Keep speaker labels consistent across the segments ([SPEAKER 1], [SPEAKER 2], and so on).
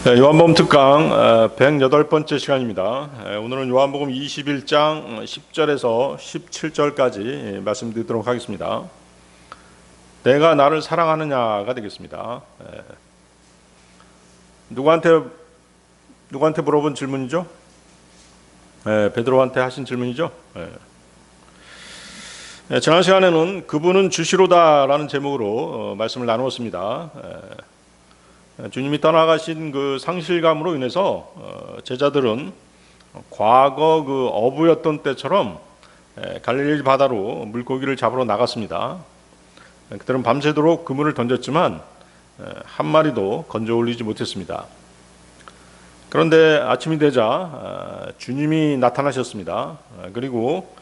[SPEAKER 1] 요한복음 특강 108번째 시간입니다. 오늘은 요한복음 21장 10절에서 17절까지 말씀드리도록 하겠습니다. 내가 나를 사랑하느냐가 되겠습니다. 누구한테 물어본 질문이죠? 베드로한테 하신 질문이죠? 지난 시간에는 그분은 주시로다라는 제목으로 말씀을 나누었습니다. 주님이 떠나가신 그 상실감으로 인해서 제자들은 과거 그 어부였던 때처럼 갈릴리 바다로 물고기를 잡으러 나갔습니다. 그들은 밤새도록 그물을 던졌지만 한 마리도 건져 올리지 못했습니다. 그런데 아침이 되자 주님이 나타나셨습니다. 그리고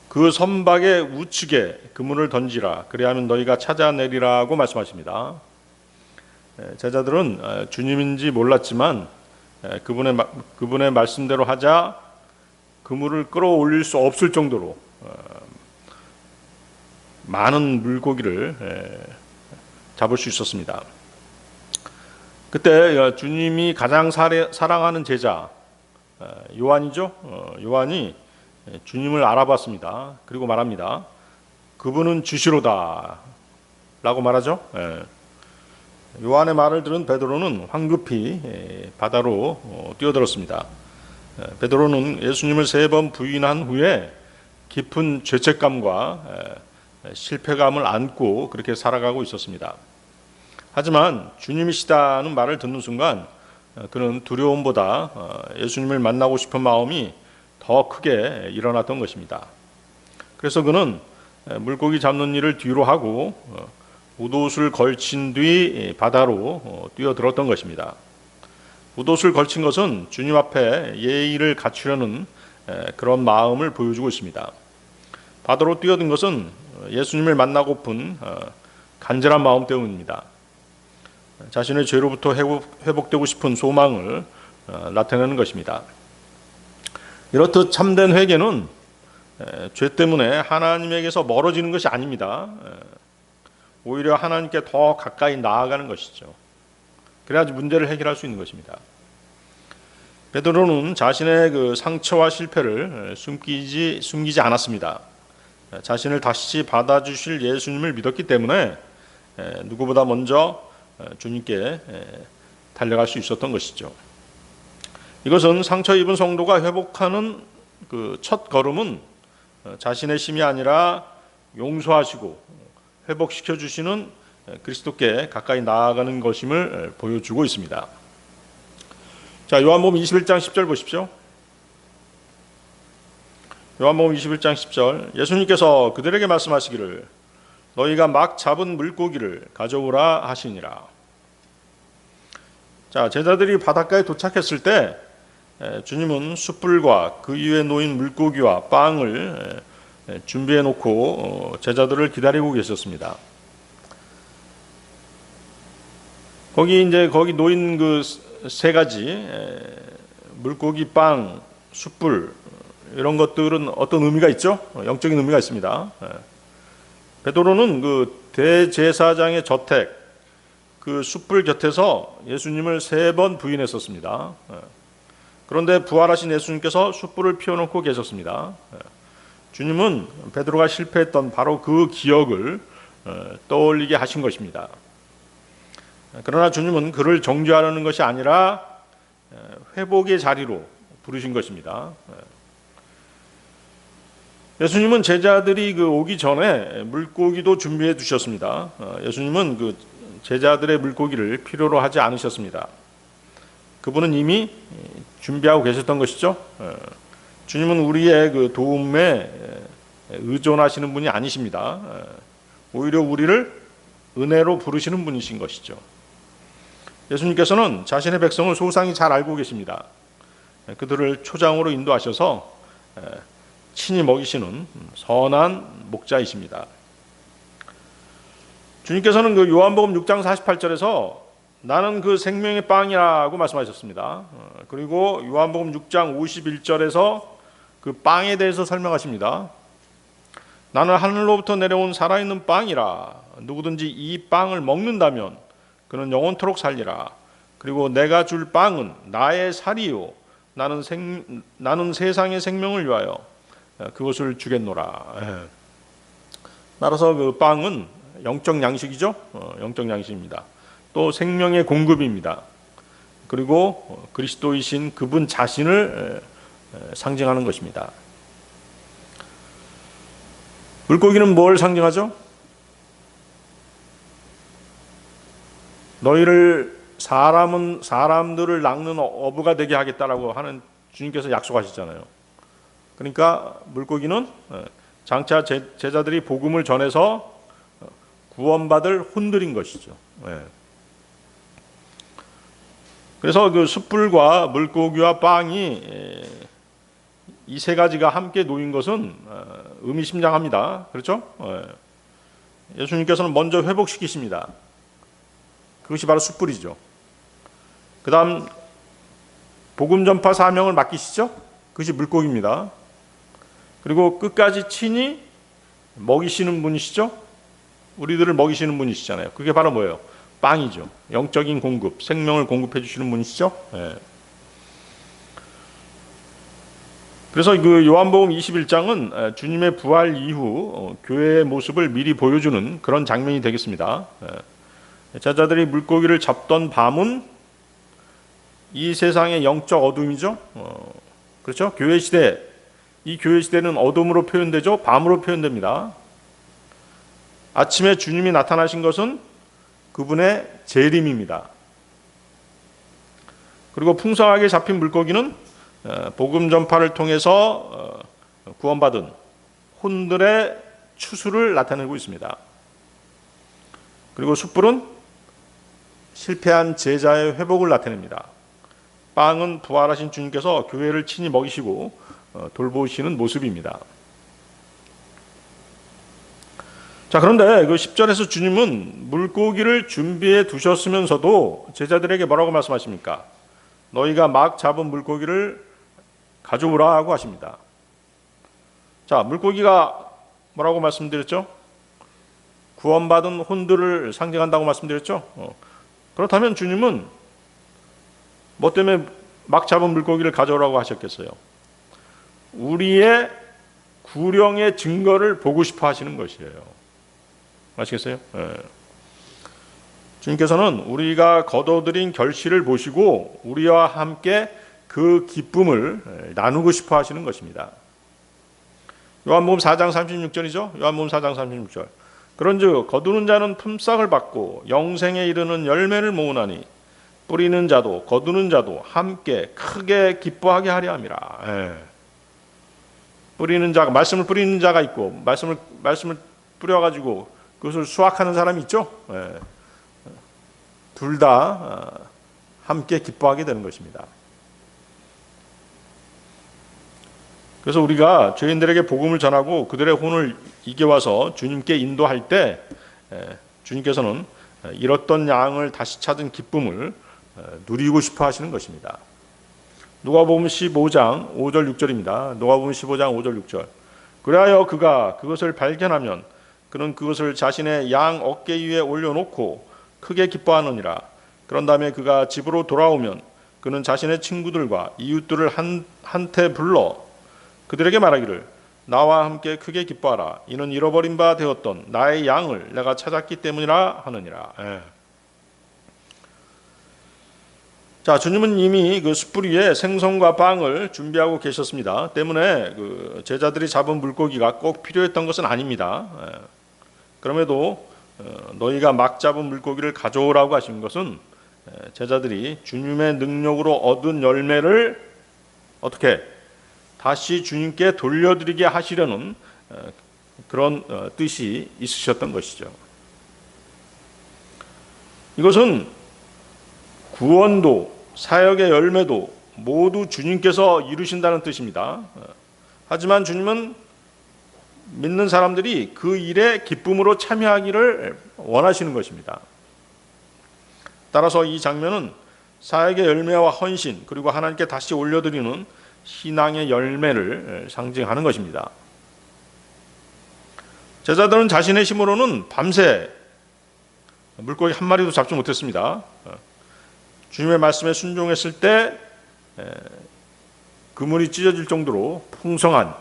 [SPEAKER 1] 그 선박의 우측에 그물을 던지라, 그리하면 너희가 찾아내리라고 말씀하십니다. 제자들은 주님인지 몰랐지만 그분의 말씀대로 하자 그물을 끌어올릴 수 없을 정도로 많은 물고기를 잡을 수 있었습니다. 그때 주님이 가장 사랑하는 제자 요한이죠. 요한이 주님을 알아봤습니다. 그리고 말합니다. 그분은 주시로다 라고 말하죠. 요한의 말을 들은 베드로는 황급히 바다로 뛰어들었습니다. 베드로는 예수님을 3번 부인한 후에 깊은 죄책감과 실패감을 안고 그렇게 살아가고 있었습니다. 하지만 주님이시다는 말을 듣는 순간 그는 두려움보다 예수님을 만나고 싶은 마음이 더 크게 일어났던 것입니다. 그래서 그는 물고기 잡는 일을 뒤로 하고 우도옷을 걸친 뒤 바다로 뛰어들었던 것입니다. 우도옷을 걸친 것은 주님 앞에 예의를 갖추려는 그런 마음을 보여주고 있습니다. 바다로 뛰어든 것은 예수님을 만나고픈 간절한 마음 때문입니다. 자신의 죄로부터 회복되고 싶은 소망을 나타내는 것입니다. 이렇듯 참된 회개는 죄 때문에 하나님에게서 멀어지는 것이 아닙니다. 오히려 하나님께 더 가까이 나아가는 것이죠. 그래야지 문제를 해결할 수 있는 것입니다. 베드로는 자신의 그 상처와 실패를 숨기지 않았습니다. 자신을 다시 받아주실 예수님을 믿었기 때문에 누구보다 먼저 주님께 달려갈 수 있었던 것이죠. 이것은 상처 입은 성도가 회복하는 그 첫 걸음은 자신의 힘이 아니라 용서하시고 회복시켜 주시는 그리스도께 가까이 나아가는 것임을 보여주고 있습니다. 자, 요한복음 21장 10절 보십시오. 요한복음 21장 10절, 예수님께서 그들에게 말씀하시기를 너희가 막 잡은 물고기를 가져오라 하시니라. 자, 제자들이 바닷가에 도착했을 때 주님은 숯불과 그 위에 놓인 물고기와 빵을 준비해 놓고 제자들을 기다리고 계셨습니다. 거기 놓인 그 3가지 물고기, 빵, 숯불 이런 것들은 어떤 의미가 있죠? 영적인 의미가 있습니다. 베드로는 그 대제사장의 저택 그 숯불 곁에서 예수님을 3번 부인했었습니다. 그런데 부활하신 예수님께서 숯불을 피워놓고 계셨습니다. 주님은 베드로가 실패했던 바로 그 기억을 떠올리게 하신 것입니다. 그러나 주님은 그를 정죄하려는 것이 아니라 회복의 자리로 부르신 것입니다. 예수님은 제자들이 오기 전에 물고기도 준비해 두셨습니다. 예수님은 그 제자들의 물고기를 필요로 하지 않으셨습니다. 그분은 이미 준비하고 계셨던 것이죠. 주님은 우리의 그 도움에 의존하시는 분이 아니십니다. 오히려 우리를 은혜로 부르시는 분이신 것이죠. 예수님께서는 자신의 백성을 소상히 잘 알고 계십니다. 그들을 초장으로 인도하셔서 친히 먹이시는 선한 목자이십니다. 주님께서는 그 요한복음 6장 48절에서 나는 그 생명의 빵이라고 말씀하셨습니다. 그리고 요한복음 6장 51절에서 그 빵에 대해서 설명하십니다. 나는 하늘로부터 내려온 살아있는 빵이라 누구든지 이 빵을 먹는다면 그는 영원토록 살리라. 그리고 내가 줄 빵은 나의 살이요 나는 세상의 생명을 위하여 그것을 주겠노라. 따라서 그 빵은 영적 양식이죠. 영적 양식입니다. 또 생명의 공급입니다. 그리고 그리스도이신 그분 자신을 상징하는 것입니다. 물고기는 뭘 상징하죠? 너희를 사람들을 낚는 어부가 되게 하겠다라고 하는 주님께서 약속하셨잖아요. 그러니까 물고기는 장차 제자들이 복음을 전해서 구원받을 혼들인 것이죠. 그래서 그 숯불과 물고기와 빵이 이 세 가지가 함께 놓인 것은 의미심장합니다. 그렇죠? 예수님께서는 먼저 회복시키십니다. 그것이 바로 숯불이죠. 그 다음 복음 전파 사명을 맡기시죠. 그것이 물고기입니다. 그리고 끝까지 친히 먹이시는 분이시죠. 우리들을 먹이시는 분이시잖아요. 그게 바로 뭐예요? 빵이죠. 영적인 공급, 생명을 공급해 주시는 분이시죠. 그래서 그 요한복음 21장은 주님의 부활 이후 교회의 모습을 미리 보여주는 그런 장면이 되겠습니다. 제자들이 물고기를 잡던 밤은 이 세상의 영적 어둠이죠. 그렇죠? 교회 시대, 이 교회 시대는 어둠으로 표현되죠. 밤으로 표현됩니다. 아침에 주님이 나타나신 것은 그분의 재림입니다. 그리고 풍성하게 잡힌 물고기는 복음 전파를 통해서 구원받은 혼들의 추수를 나타내고 있습니다. 그리고 숯불은 실패한 제자의 회복을 나타냅니다. 빵은 부활하신 주님께서 교회를 친히 먹이시고 돌보시는 모습입니다. 자, 그런데 그 10절에서 주님은 물고기를 준비해 두셨으면서도 제자들에게 뭐라고 말씀하십니까? 너희가 막 잡은 물고기를 가져오라 하고 하십니다. 자, 물고기가 뭐라고 말씀드렸죠? 구원받은 혼들을 상징한다고 말씀드렸죠? 그렇다면 주님은 뭐 때문에 막 잡은 물고기를 가져오라고 하셨겠어요? 우리의 구령의 증거를 보고 싶어 하시는 것이에요. 아시겠어요? 주님께서는 우리가 거둬들인 결실을 보시고 우리와 함께 그 기쁨을 나누고 싶어 하시는 것입니다. 요한복음 4장 36절이죠. 요한복음 4장 36절. 그런즉 거두는 자는 품삯을 받고 영생에 이르는 열매를 모으나니 뿌리는 자도 거두는 자도 함께 크게 기뻐하게 하려 함이라. 뿌리는 자가 말씀을 뿌리는 자가 있고 말씀을 뿌려가지고 그것을 수확하는 사람이 있죠. 둘 다 함께 기뻐하게 되는 것입니다. 그래서 우리가 죄인들에게 복음을 전하고 그들의 혼을 이겨와서 주님께 인도할 때 주님께서는 잃었던 양을 다시 찾은 기쁨을 누리고 싶어 하시는 것입니다. 누가복음 15장 5절 6절입니다. 누가복음 15장 5절 6절. 그리하여 그가 그것을 발견하면 그는 그것을 자신의 양 어깨 위에 올려놓고 크게 기뻐하느니라. 그런 다음에 그가 집으로 돌아오면 그는 자신의 친구들과 이웃들을 한테 불러 그들에게 말하기를 나와 함께 크게 기뻐하라. 이는 잃어버린 바 되었던 나의 양을 내가 찾았기 때문이라 하느니라. 자, 주님은 이미 그 숯불 위에 생선과 빵을 준비하고 계셨습니다. 때문에 그 제자들이 잡은 물고기가 꼭 필요했던 것은 아닙니다. 그럼에도 너희가 막 잡은 물고기를 가져오라고 하신 것은 제자들이 주님의 능력으로 얻은 열매를 어떻게 다시 주님께 돌려드리게 하시려는 그런 뜻이 있으셨던 것이죠. 이것은 구원도 사역의 열매도 모두 주님께서 이루신다는 뜻입니다. 하지만 주님은 믿는 사람들이 그 일에 기쁨으로 참여하기를 원하시는 것입니다. 따라서 이 장면은 사역의 열매와 헌신 그리고 하나님께 다시 올려드리는 신앙의 열매를 상징하는 것입니다. 제자들은 자신의 힘으로는 밤새 물고기 한 마리도 잡지 못했습니다. 주님의 말씀에 순종했을 때 그물이 찢어질 정도로 풍성한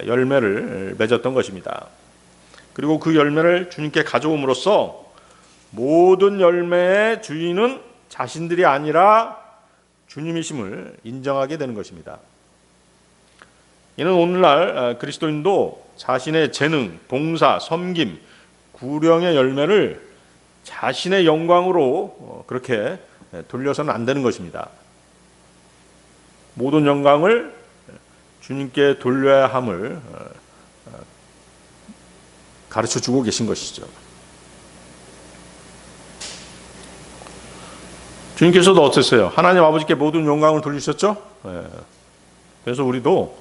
[SPEAKER 1] 열매를 맺었던 것입니다. 그리고 그 열매를 주님께 가져옴으로써 모든 열매의 주인은 자신들이 아니라 주님이심을 인정하게 되는 것입니다. 이는 오늘날 그리스도인도 자신의 재능, 봉사, 섬김, 구령의 열매를 자신의 영광으로 그렇게 돌려서는 안 되는 것입니다. 모든 영광을 주님께 돌려야 함을 가르쳐주고 계신 것이죠. 주님께서도 어땠어요? 하나님 아버지께 모든 영광을 돌리셨죠? 그래서 우리도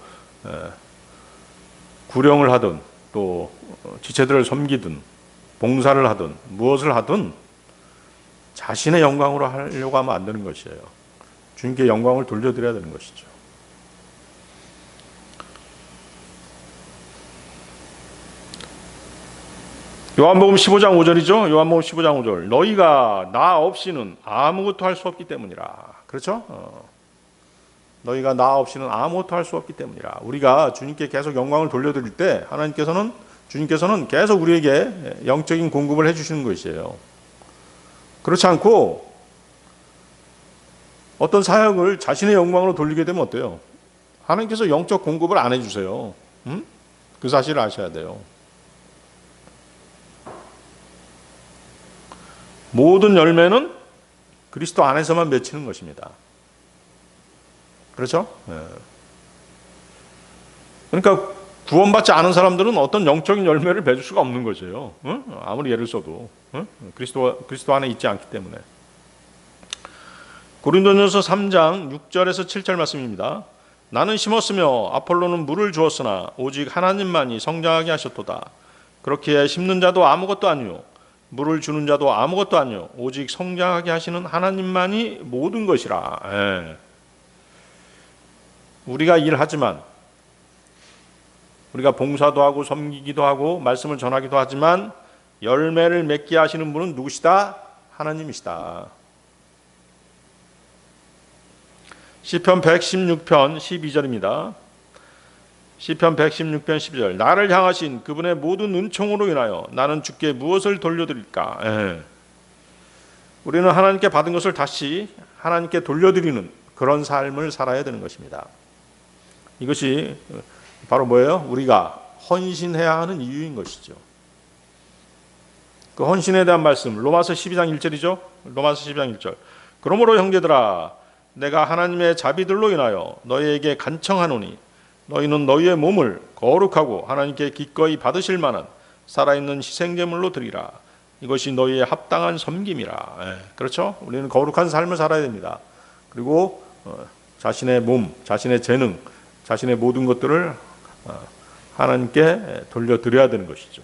[SPEAKER 1] 구령을 하든 또 지체들을 섬기든 봉사를 하든 무엇을 하든 자신의 영광으로 하려고 하면 안 되는 것이에요. 주님께 영광을 돌려드려야 되는 것이죠. 요한복음 15장 5절이죠. 요한복음 15장 5절. 너희가 나 없이는 아무것도 할 수 없기 때문이라. 그렇죠? 너희가 나 없이는 아무것도 할 수 없기 때문이라. 우리가 주님께 계속 영광을 돌려드릴 때 주님께서는 계속 우리에게 영적인 공급을 해주시는 것이에요. 그렇지 않고 어떤 사역을 자신의 영광으로 돌리게 되면 어때요? 하나님께서 영적 공급을 안 해주세요. 그 사실을 아셔야 돼요. 모든 열매는 그리스도 안에서만 맺히는 것입니다. 그렇죠? 그러니까 구원받지 않은 사람들은 어떤 영적인 열매를 맺을 수가 없는 것이에요. 아무리 예를 써도 그리스도 안에 있지 않기 때문에. 고린도전서 3장 6절에서 7절 말씀입니다. 나는 심었으며 아폴로는 물을 주었으나 오직 하나님만이 성장하게 하셨도다. 그렇게 심는 자도 아무것도 아니요 물을 주는 자도 아무것도 아니요 오직 성장하게 하시는 하나님만이 모든 것이라. 우리가 일하지만 우리가 봉사도 하고 섬기기도 하고 말씀을 전하기도 하지만 열매를 맺게 하시는 분은 누구시다? 하나님이시다. 시편 116편 12절입니다. 시편 116편 12절. 나를 향하신 그분의 모든 은총으로 인하여 나는 주께 무엇을 돌려드릴까? 우리는 하나님께 받은 것을 다시 하나님께 돌려드리는 그런 삶을 살아야 되는 것입니다. 이것이 바로 뭐예요? 우리가 헌신해야 하는 이유인 것이죠. 그 헌신에 대한 말씀 로마서 12장 1절이죠. 로마서 12장 1절. 그러므로 형제들아 내가 하나님의 자비들로 인하여 너희에게 간청하노니 너희는 너희의 몸을 거룩하고 하나님께 기꺼이 받으실 만한 살아있는 희생제물로 드리라. 이것이 너희의 합당한 섬김이라. 그렇죠? 우리는 거룩한 삶을 살아야 됩니다. 그리고 자신의 몸, 자신의 재능, 자신의 모든 것들을 하나님께 돌려드려야 되는 것이죠.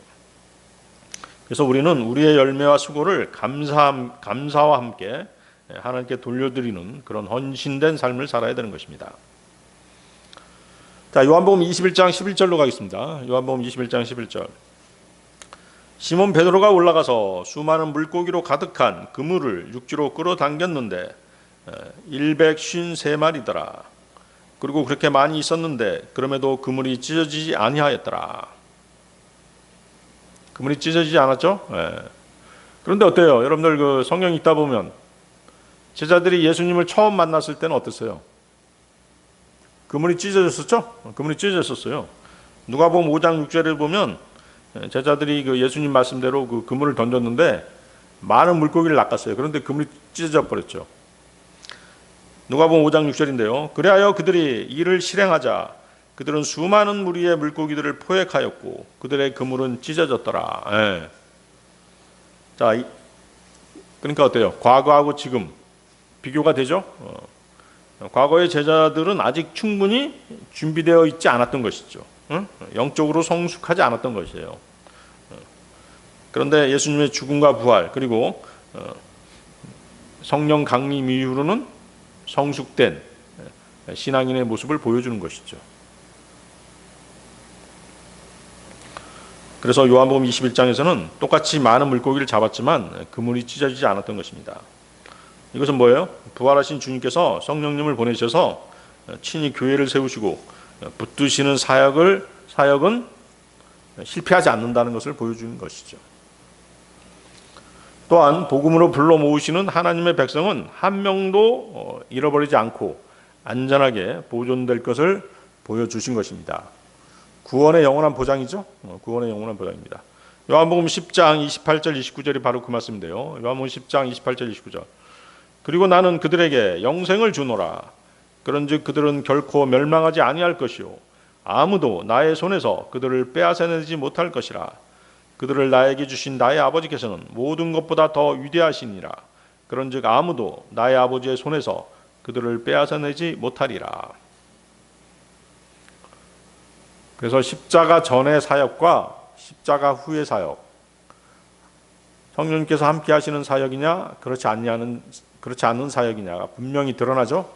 [SPEAKER 1] 그래서 우리는 우리의 열매와 수고를 감사와 함께 하나님께 돌려드리는 그런 헌신된 삶을 살아야 되는 것입니다. 자, 요한복음 21장 11절로 가겠습니다. 요한복음 21장 11절. 시몬 베드로가 올라가서 수많은 물고기로 가득한 그물을 육지로 끌어당겼는데 153마리더라. 그리고 그렇게 많이 있었는데 그럼에도 그물이 찢어지지 아니하였더라. 그물이 찢어지지 않았죠? 그런데 어때요? 여러분들 그 성경 읽다 보면 제자들이 예수님을 처음 만났을 때는 어땠어요? 그물이 찢어졌었죠? 그물이 찢어졌었어요. 누가복음 5장 6절에 보면 제자들이 그 예수님 말씀대로 그 그물을 던졌는데 많은 물고기를 낚았어요. 그런데 그물이 찢어져 버렸죠. 누가복음 5장 6절인데요. 그리하여 그들이 이를 실행하자 그들은 수많은 무리의 물고기들을 포획하였고 그들의 그물은 찢어졌더라. 자, 그러니까 어때요? 과거하고 지금 비교가 되죠? 과거의 제자들은 아직 충분히 준비되어 있지 않았던 것이죠. 영적으로 성숙하지 않았던 것이에요. 그런데 예수님의 죽음과 부활 그리고 성령 강림 이후로는 성숙된 신앙인의 모습을 보여주는 것이죠. 그래서 요한복음 21장에서는 똑같이 많은 물고기를 잡았지만 그물이 찢어지지 않았던 것입니다. 이것은 뭐예요? 부활하신 주님께서 성령님을 보내셔서 친히 교회를 세우시고 붙드시는 사역은 실패하지 않는다는 것을 보여주는 것이죠. 또한 복음으로 불러 모으시는 하나님의 백성은 한 명도 잃어버리지 않고 안전하게 보존될 것을 보여주신 것입니다. 구원의 영원한 보장이죠. 구원의 영원한 보장입니다. 요한복음 10장 28절 29절이 바로 그 말씀인데요. 요한복음 10장 28절 29절. 그리고 나는 그들에게 영생을 주노라. 그런즉 그들은 결코 멸망하지 아니할 것이요 아무도 나의 손에서 그들을 빼앗아내지 못할 것이라. 그들을 나에게 주신 나의 아버지께서는 모든 것보다 더 위대하시니라. 그런즉 아무도 나의 아버지의 손에서 그들을 빼앗아내지 못하리라. 그래서 십자가 전의 사역과 십자가 후의 사역, 성령님께서 함께 하시는 사역이냐 그렇지 않은 사역이냐가 분명히 드러나죠.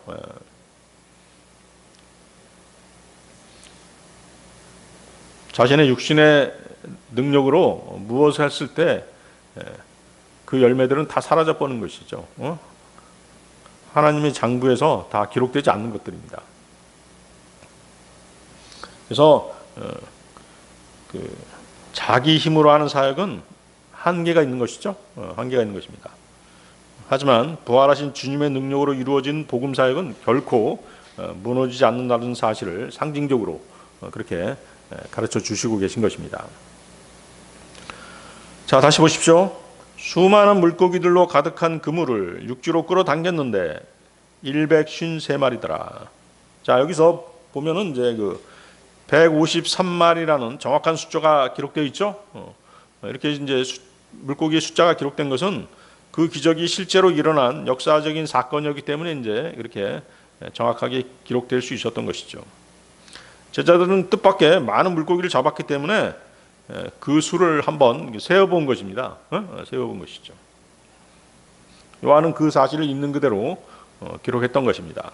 [SPEAKER 1] 자신의 육신의 능력으로 무엇을 했을 때 그 열매들은 다 사라져 버리는 것이죠. 하나님의 장부에서 다 기록되지 않는 것들입니다. 그래서 자기 힘으로 하는 사역은 한계가 있는 것이죠. 한계가 있는 것입니다. 하지만 부활하신 주님의 능력으로 이루어진 복음 사역은 결코 무너지지 않는다는 사실을 상징적으로 그렇게 가르쳐 주시고 계신 것입니다. 자, 다시 보십시오. 수많은 물고기들로 가득한 그물을 육지로 끌어당겼는데 153마리더라. 자, 여기서 보면은 이제 153마리라는 정확한 숫자가 기록되어 있죠. 이렇게 이제 물고기의 숫자가 기록된 것은 그 기적이 실제로 일어난 역사적인 사건이었기 때문에 이제 이렇게 정확하게 기록될 수 있었던 것이죠. 제자들은 뜻밖의 많은 물고기를 잡았기 때문에 그 수를 한번 세어본 것입니다. 세어본 것이죠. 요한은 그 사실을 있는 그대로 기록했던 것입니다.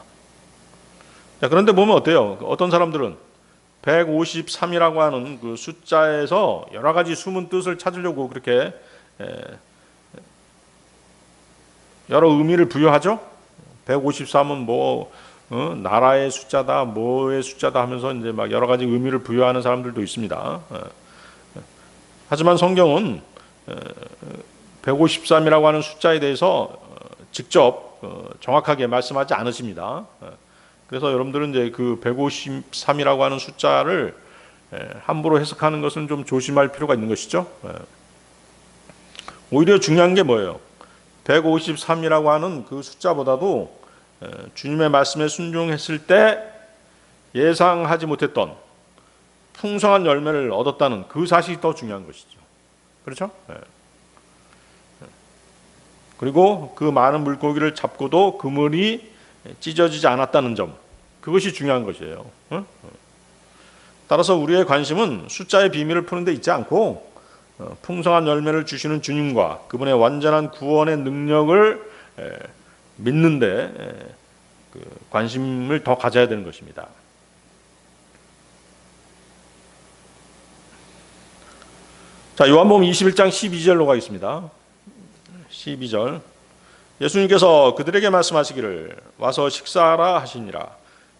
[SPEAKER 1] 자, 그런데 보면 어때요? 어떤 사람들은 153이라고 하는 그 숫자에서 여러 가지 숨은 뜻을 찾으려고 그렇게 여러 의미를 부여하죠. 153은 나라의 숫자다, 뭐의 숫자다 하면서 이제 막 여러 가지 의미를 부여하는 사람들도 있습니다. 하지만 성경은 153이라고 하는 숫자에 대해서 직접 정확하게 말씀하지 않으십니다. 그래서 여러분들은 이제 그 153이라고 하는 숫자를 함부로 해석하는 것은 좀 조심할 필요가 있는 것이죠. 오히려 중요한 게 뭐예요? 153이라고 하는 그 숫자보다도 주님의 말씀에 순종했을 때 예상하지 못했던 풍성한 열매를 얻었다는 그 사실이 더 중요한 것이죠. 그렇죠? 그리고 그 많은 물고기를 잡고도 그물이 찢어지지 않았다는 점, 그것이 중요한 것이에요. 따라서 우리의 관심은 숫자의 비밀을 푸는 데 있지 않고 풍성한 열매를 주시는 주님과 그분의 완전한 구원의 능력을 믿는데 관심을 더 가져야 되는 것입니다. 자, 요한복음 21장 12절로 가겠습니다. 12절. 예수님께서 그들에게 말씀하시기를 와서 식사하라 하시니라.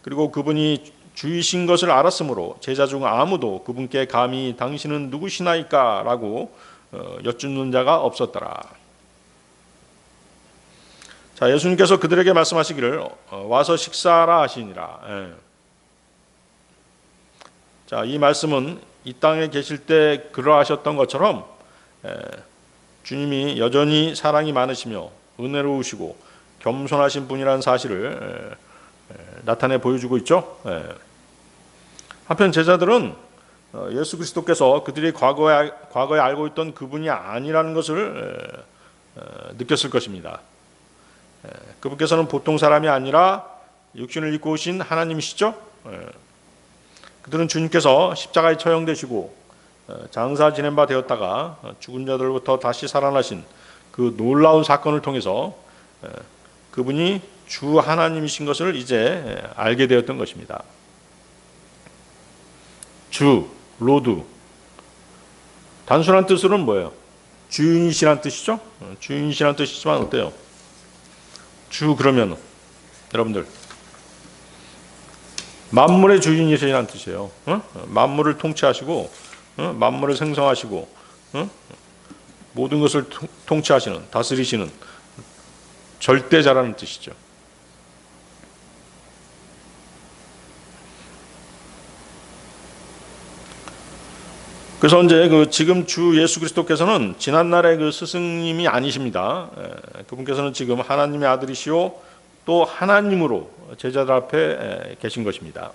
[SPEAKER 1] 그리고 그분이 주이신 것을 알았으므로 제자 중 아무도 그분께 감히 당신은 누구시나이까 라고 여쭙는 자가 없었더라. 자, 예수님께서 그들에게 말씀하시기를 와서 식사하라 하시니라. 자, 이 말씀은 이 땅에 계실 때 그러하셨던 것처럼 주님이 여전히 사랑이 많으시며 은혜로우시고 겸손하신 분이라는 사실을 나타내 보여주고 있죠. 한편 제자들은 예수 그리스도께서 그들이 과거에 알고 있던 그분이 아니라는 것을 느꼈을 것입니다. 그분께서는 보통 사람이 아니라 육신을 입고 오신 하나님이시죠. 그들은 주님께서 십자가에 처형되시고 장사 지낸 바 되었다가 죽은 자들로부터 다시 살아나신 그 놀라운 사건을 통해서 그분이 주 하나님이신 것을 이제 알게 되었던 것입니다. 주, 로드, 단순한 뜻으로는 뭐예요? 주인이시란 뜻이죠. 주인이시란 뜻이지만 어때요? 주 그러면 여러분들 만물의 주인이시라는 뜻이에요. 만물을 통치하시고 만물을 생성하시고 모든 것을 통치하시는, 다스리시는 절대자라는 뜻이죠. 그래서 이제 지금 주 예수 그리스도께서는 지난날의 그 스승님이 아니십니다. 그분께서는 지금 하나님의 아들이시오 또 하나님으로 제자들 앞에 계신 것입니다.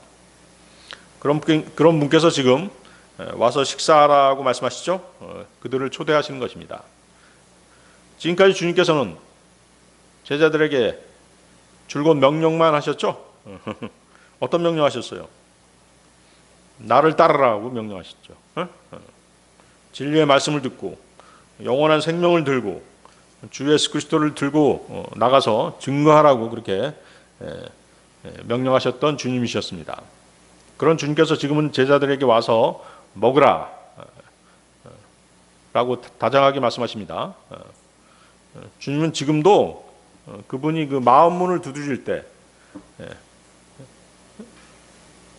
[SPEAKER 1] 그런 분께서 지금 와서 식사하라고 말씀하시죠. 그들을 초대하시는 것입니다. 지금까지 주님께서는 제자들에게 줄곧 명령만 하셨죠. 어떤 명령하셨어요? 나를 따르라고 명령하셨죠. 진리의 말씀을 듣고 영원한 생명을 들고 주 예수 그리스도를 들고 나가서 증거하라고 그렇게 명령하셨던 주님이셨습니다. 그런 주님께서 지금은 제자들에게 와서 먹으라 라고 다정하게 말씀하십니다. 주님은 지금도 그분이 그 마음 문을 두드릴 때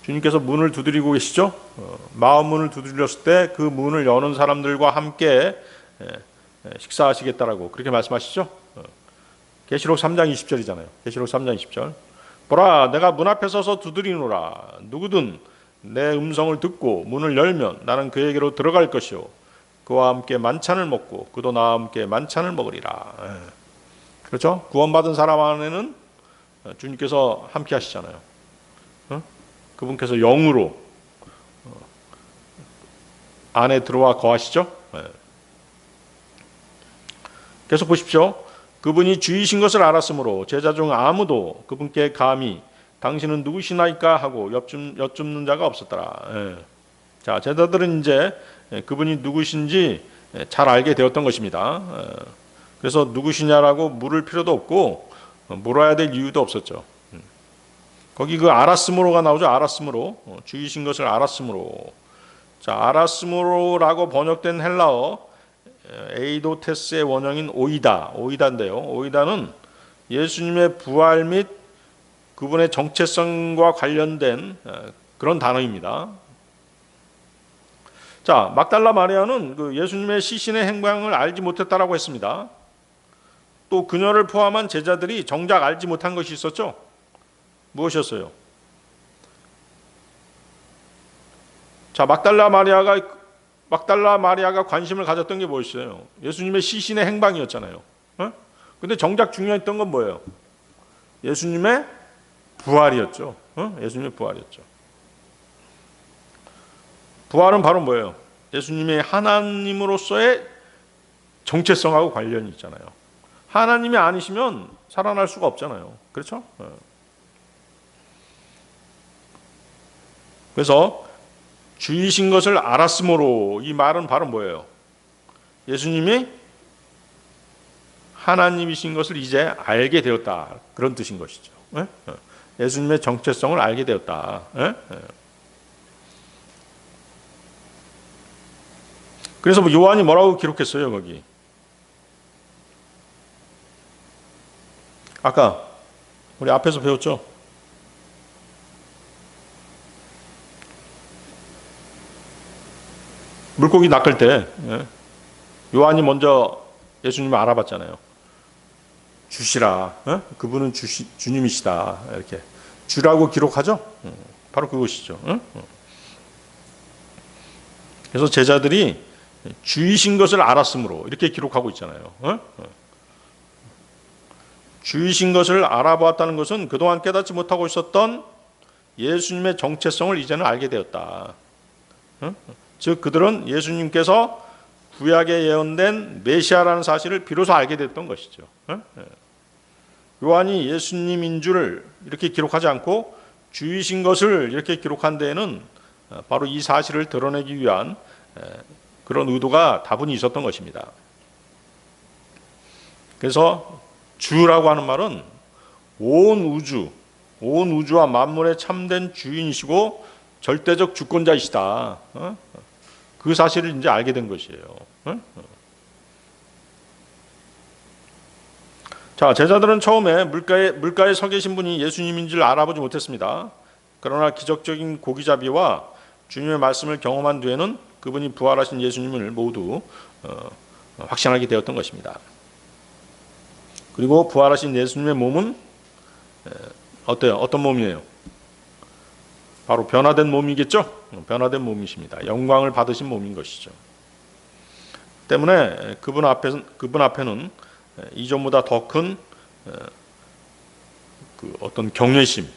[SPEAKER 1] 주님께서 문을 두드리고 계시죠. 마음 문을 두드렸을 때 그 문을 여는 사람들과 함께 식사하시겠다라고 그렇게 말씀하시죠. 계시록 3장 20절이잖아요. 계시록 3장 20절. 보라, 내가 문 앞에 서서 두드리노라. 누구든 내 음성을 듣고 문을 열면 나는 그에게로 들어갈 것이요 그와 함께 만찬을 먹고 그도 나와 함께 만찬을 먹으리라. 그렇죠? 구원받은 사람 안에는 주님께서 함께 하시잖아요. 그분께서 영으로 안에 들어와 거하시죠. 계속 보십시오. 그분이 주이신 것을 알았으므로 제자 중 아무도 그분께 감히 당신은 누구시나이까 하고 여쭙는 자가 없었더라. 자, 제자들은 이제 그분이 누구신지 잘 알게 되었던 것입니다. 그래서 누구시냐라고 물을 필요도 없고 물어야 될 이유도 없었죠. 거기 그 알았으므로가 나오죠. 알았으므로. 주이신 것을 알았으므로. 자, 알았으므로라고 번역된 헬라어 에이도테스의 원형인 오이다인데요. 오이다는 예수님의 부활 및 그분의 정체성과 관련된 그런 단어입니다. 자, 막달라 마리아는 그 예수님의 시신의 행방을 알지 못했다라고 했습니다. 또 그녀를 포함한 제자들이 정작 알지 못한 것이 있었죠. 무엇이었어요? 자, 막달라 마리아가 관심을 가졌던 게 무엇이었어요? 예수님의 시신의 행방이었잖아요. 근데 정작 중요했던 건 뭐예요? 예수님의 부활이었죠. 예수님의 부활이었죠. 부활은 바로 뭐예요? 예수님의 하나님으로서의 정체성하고 관련이 있잖아요. 하나님이 아니시면 살아날 수가 없잖아요. 그렇죠? 그래서 주이신 것을 알았으므로 이 말은 바로 뭐예요? 예수님이 하나님이신 것을 이제 알게 되었다. 그런 뜻인 것이죠. 예수님의 정체성을 알게 되었다. 그래서 요한이 뭐라고 기록했어요, 거기? 아까 우리 앞에서 배웠죠? 물고기 낚을 때 요한이 먼저 예수님을 알아봤잖아요. 주시라. 그분은 주님이시다. 이렇게 주라고 기록하죠. 바로 그것이죠. 그래서 제자들이 주이신 것을 알았으므로 이렇게 기록하고 있잖아요. 주이신 것을 알아보았다는 것은 그동안 깨닫지 못하고 있었던 예수님의 정체성을 이제는 알게 되었다. 즉 그들은 예수님께서 구약에 예언된 메시아라는 사실을 비로소 알게 됐던 것이죠. 요한이 예수님인 줄을 이렇게 기록하지 않고 주이신 것을 이렇게 기록한 데에는 바로 이 사실을 드러내기 위한 그런 의도가 다분히 있었던 것입니다. 그래서 주라고 하는 말은 온 우주와 만물의 참된 주인이시고 절대적 주권자이시다. 그 사실을 이제 알게 된 것이에요. 자, 제자들은 처음에 물가에 서 계신 분이 예수님인 줄 알아보지 못했습니다. 그러나 기적적인 고기잡이와 주님의 말씀을 경험한 뒤에는 그분이 부활하신 예수님을 모두 확신하게 되었던 것입니다. 그리고 부활하신 예수님의 몸은 어때요? 어떤 몸이에요? 바로 변화된 몸이겠죠? 변화된 몸이십니다. 영광을 받으신 몸인 것이죠. 때문에 그분 앞에는 이전보다 더 큰 어떤 경외심,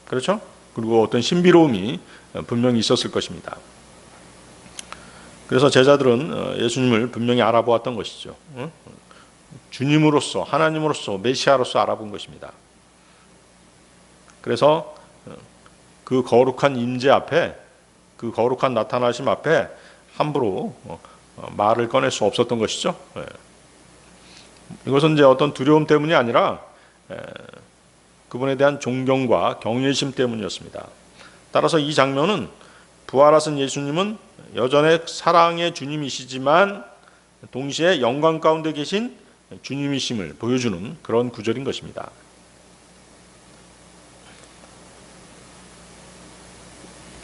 [SPEAKER 1] 그렇죠? 그리고 어떤 신비로움이 분명히 있었을 것입니다. 그래서 제자들은 예수님을 분명히 알아보았던 것이죠. 주님으로서, 하나님으로서, 메시아로서 알아본 것입니다. 그래서 그 거룩한 임재 앞에, 그 거룩한 나타나심 앞에 함부로 말을 꺼낼 수 없었던 것이죠. 이것은 이제 어떤 두려움 때문이 아니라 그분에 대한 존경과 경외심 때문이었습니다. 따라서 이 장면은 부활하신 예수님은 여전히 사랑의 주님이시지만 동시에 영광 가운데 계신 주님이심을 보여주는 그런 구절인 것입니다.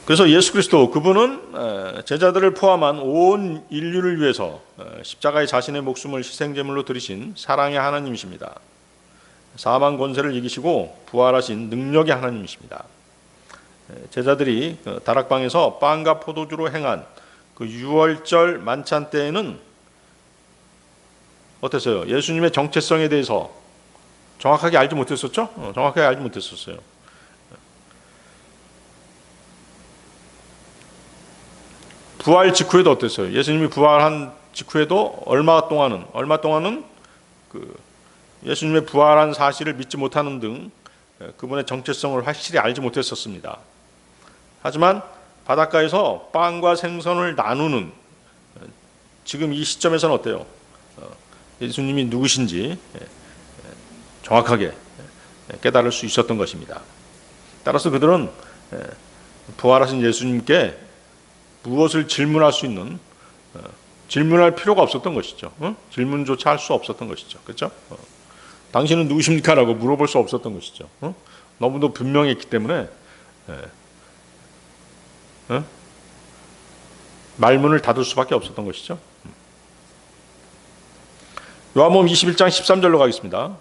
[SPEAKER 1] 그래서 예수 그리스도, 그분은 제자들을 포함한 온 인류를 위해서 십자가에 자신의 목숨을 희생제물로 드리신 사랑의 하나님이십니다. 사망 권세를 이기시고 부활하신 능력의 하나님이십니다. 제자들이 다락방에서 빵과 포도주로 행한 그 유월절 만찬 때에는 어땠어요? 예수님의 정체성에 대해서 정확하게 알지 못했었죠? 정확하게 알지 못했었어요. 부활 직후에도 어땠어요? 예수님이 부활한 직후에도 얼마 동안은 그 예수님의 부활한 사실을 믿지 못하는 등 그분의 정체성을 확실히 알지 못했었습니다. 하지만 바닷가에서 빵과 생선을 나누는 지금 이 시점에서는 어때요? 예수님이 누구신지 정확하게 깨달을 수 있었던 것입니다. 따라서 그들은 부활하신 예수님께 무엇을 질문할 수 있는, 질문할 필요가 없었던 것이죠. 질문조차 할 수 없었던 것이죠. 그렇죠? 당신은 누구십니까? 라고 물어볼 수 없었던 것이죠. 너무도 분명했기 때문에 말문을 닫을 수밖에 없었던 것이죠. 요한복음 21장 13절로 가겠습니다.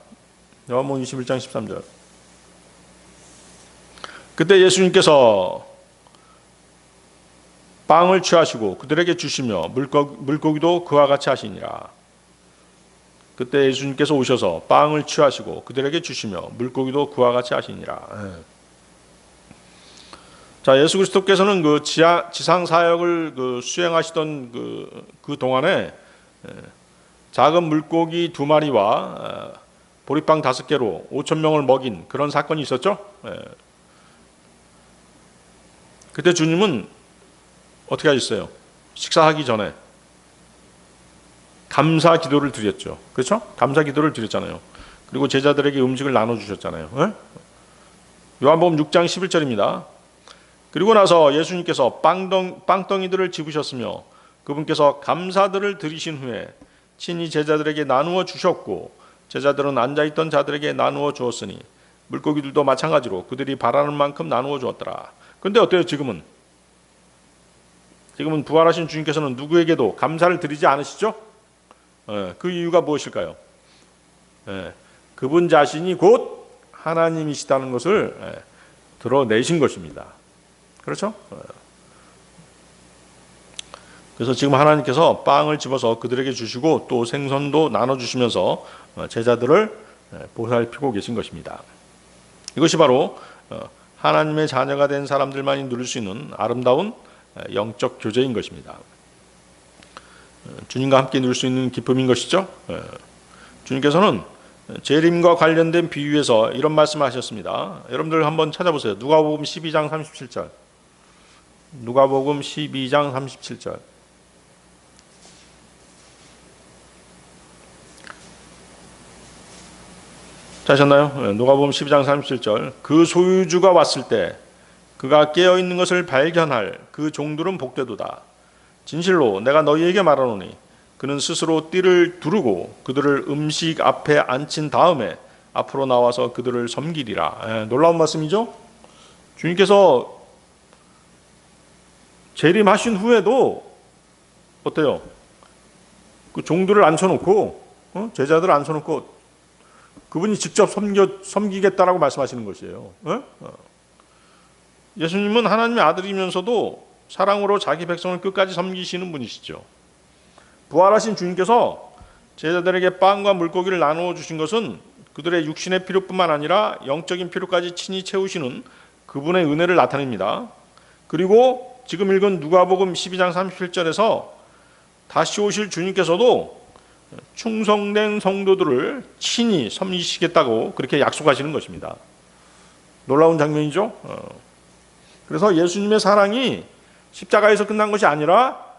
[SPEAKER 1] 요한복음 21장 13절. 그때 예수님께서 빵을 취하시고 그들에게 주시며 물고기도 그와 같이 하시니라. 그때 예수님께서 오셔서 빵을 취하시고 그들에게 주시며 물고기도 그와 같이 하시니라. 자, 예수 그리스도께서는 그 지상 사역을 수행하시던 그 동안에 작은 물고기 2마리와 보리빵 5개로 5,000명을 먹인 그런 사건이 있었죠. 그때 주님은 어떻게 하셨어요? 식사하기 전에 감사 기도를 드렸죠. 그렇죠? 감사 기도를 드렸잖아요. 그리고 제자들에게 음식을 나눠주셨잖아요. 요한복음 6장 11절입니다. 그리고 나서 예수님께서 빵덩이들을 집으셨으며 그분께서 감사들을 드리신 후에 친히 제자들에게 나누어 주셨고 제자들은 앉아있던 자들에게 나누어 주었으니 물고기들도 마찬가지로 그들이 바라는 만큼 나누어 주었더라. 그런데 어때요? 지금은 부활하신 주님께서는 누구에게도 감사를 드리지 않으시죠? 그 이유가 무엇일까요? 그분 자신이 곧 하나님이시다는 것을 드러내신 것입니다. 그렇죠? 그래서 지금 하나님께서 빵을 집어서 그들에게 주시고 또 생선도 나눠주시면서 제자들을 보살피고 계신 것입니다. 이것이 바로 하나님의 자녀가 된 사람들만이 누릴 수 있는 아름다운 영적 교제인 것입니다. 주님과 함께 누릴 수 있는 기쁨인 것이죠. 주님께서는 재림과 관련된 비유에서 이런 말씀을 하셨습니다. 여러분들 한번 찾아보세요. 누가복음 12장 37절. 누가복음 12장 37절. 찾으셨나요? 누가복음 12장 37절. 그 소유주가 왔을 때 그가 깨어있는 것을 발견할 그 종들은 복되도다. 진실로 내가 너희에게 말하노니 그는 스스로 띠를 두르고 그들을 음식 앞에 앉힌 다음에 앞으로 나와서 그들을 섬기리라. 놀라운 말씀이죠. 주님께서 재림하신 후에도 어때요? 그 종들을 앉혀놓고 제자들을 앉혀놓고 그분이 직접 섬기겠다라고 말씀하시는 것이에요. 예수님은 하나님의 아들이면서도 사랑으로 자기 백성을 끝까지 섬기시는 분이시죠. 부활하신 주님께서 제자들에게 빵과 물고기를 나누어 주신 것은 그들의 육신의 필요뿐만 아니라 영적인 필요까지 친히 채우시는 그분의 은혜를 나타냅니다. 그리고 지금 읽은 누가복음 12장 37절에서 다시 오실 주님께서도 충성된 성도들을 친히 섬기시겠다고 그렇게 약속하시는 것입니다. 놀라운 장면이죠. 그래서 예수님의 사랑이 십자가에서 끝난 것이 아니라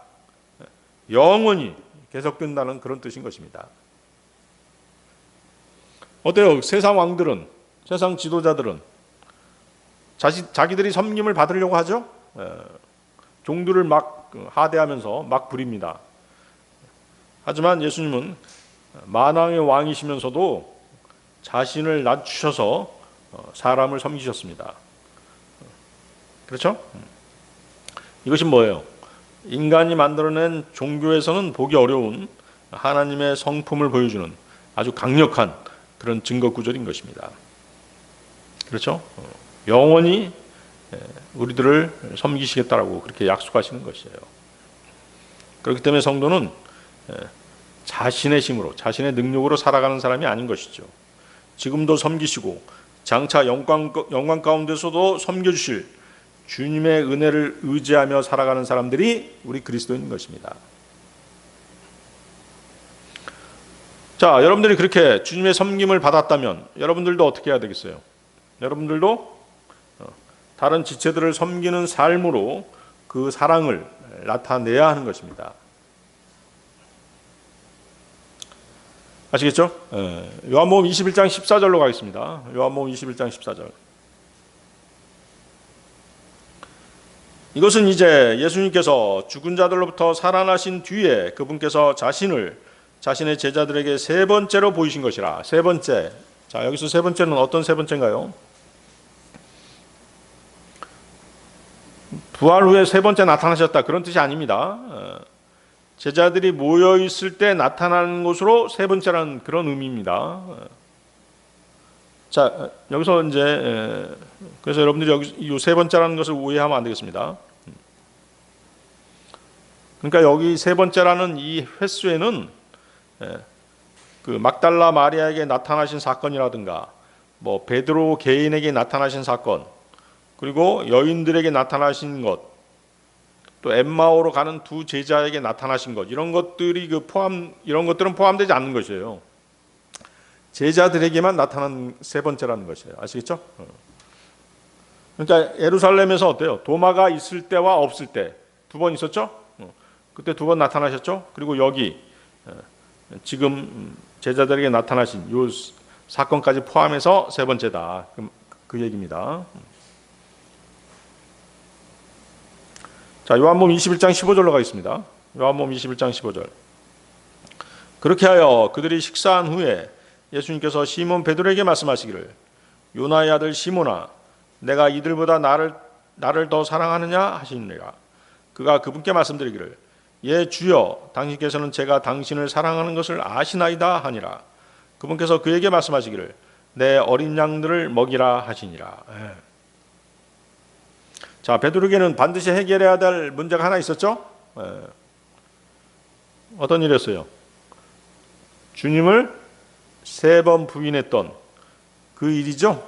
[SPEAKER 1] 영원히 계속된다는 그런 뜻인 것입니다. 어때요? 세상 왕들은, 세상 지도자들은 자기들이 섬김을 받으려고 하죠. 종들을 막 하대하면서 막 부립니다. 하지만 예수님은 만왕의 왕이시면서도 자신을 낮추셔서 사람을 섬기셨습니다. 그렇죠? 이것이 뭐예요? 인간이 만들어낸 종교에서는 보기 어려운 하나님의 성품을 보여주는 아주 강력한 그런 증거 구절인 것입니다. 그렇죠? 영원히 우리들을 섬기시겠다라고 그렇게 약속하시는 것이에요. 그렇기 때문에 성도는 자신의 힘으로, 자신의 능력으로 살아가는 사람이 아닌 것이죠. 지금도 섬기시고 장차 영광 가운데서도 섬겨주실 주님의 은혜를 의지하며 살아가는 사람들이 우리 그리스도인인 것입니다. 자, 여러분들이 그렇게 주님의 섬김을 받았다면 여러분들도 어떻게 해야 되겠어요? 여러분들도 다른 지체들을 섬기는 삶으로 그 사랑을 나타내야 하는 것입니다. 아시겠죠? 요한복음 21장 14절로 가겠습니다. 요한복음 21장 14절. 이것은 이제 예수님께서 죽은 자들로부터 살아나신 뒤에 그분께서 자신의 제자들에게 세 번째로 보이신 것이라. 세 번째. 자, 여기서 세 번째는 어떤 세 번째인가요? 부활 후에 세 번째 나타나셨다. 그런 뜻이 아닙니다. 제자들이 모여 있을 때 나타나는 것으로 세 번째라는 그런 의미입니다. 자, 여기서 이제 그래서 여러분들이 여기 이 세 번째라는 것을 오해하면 안 되겠습니다. 그러니까 여기 세 번째라는 이 횟수에는 그 막달라 마리아에게 나타나신 사건이라든가 뭐 베드로 개인에게 나타나신 사건, 그리고 여인들에게 나타나신 것, 또 엠마오로 가는 두 제자에게 나타나신 것, 이런 것들이 이런 것들은 포함되지 않는 것이에요. 제자들에게만 나타난 세 번째라는 것이에요. 아시겠죠? 그러니까 예루살렘에서 어때요? 도마가 있을 때와 없을 때 두 번 있었죠? 그때 두 번 나타나셨죠? 그리고 여기 지금 제자들에게 나타나신 이 사건까지 포함해서 세 번째다. 그 얘기입니다. 자, 요한복음 21장 15절로 가겠습니다. 요한복음 21장 15절. 그렇게 하여 그들이 식사한 후에 예수님께서 시몬 베드로에게 말씀하시기를, 요나의 아들 시몬아, 내가 이들보다 나를 더 사랑하느냐 하시니라. 그가 그분께 말씀드리기를, 예 주여, 당신께서는 제가 당신을 사랑하는 것을 아시나이다 하니라. 그분께서 그에게 말씀하시기를, 내 어린 양들을 먹이라 하시니라. 자, 베드로에게는 반드시 해결해야 될 문제가 하나 있었죠? 어떤 일이었어요? 주님을 세 번 부인했던 그 일이죠.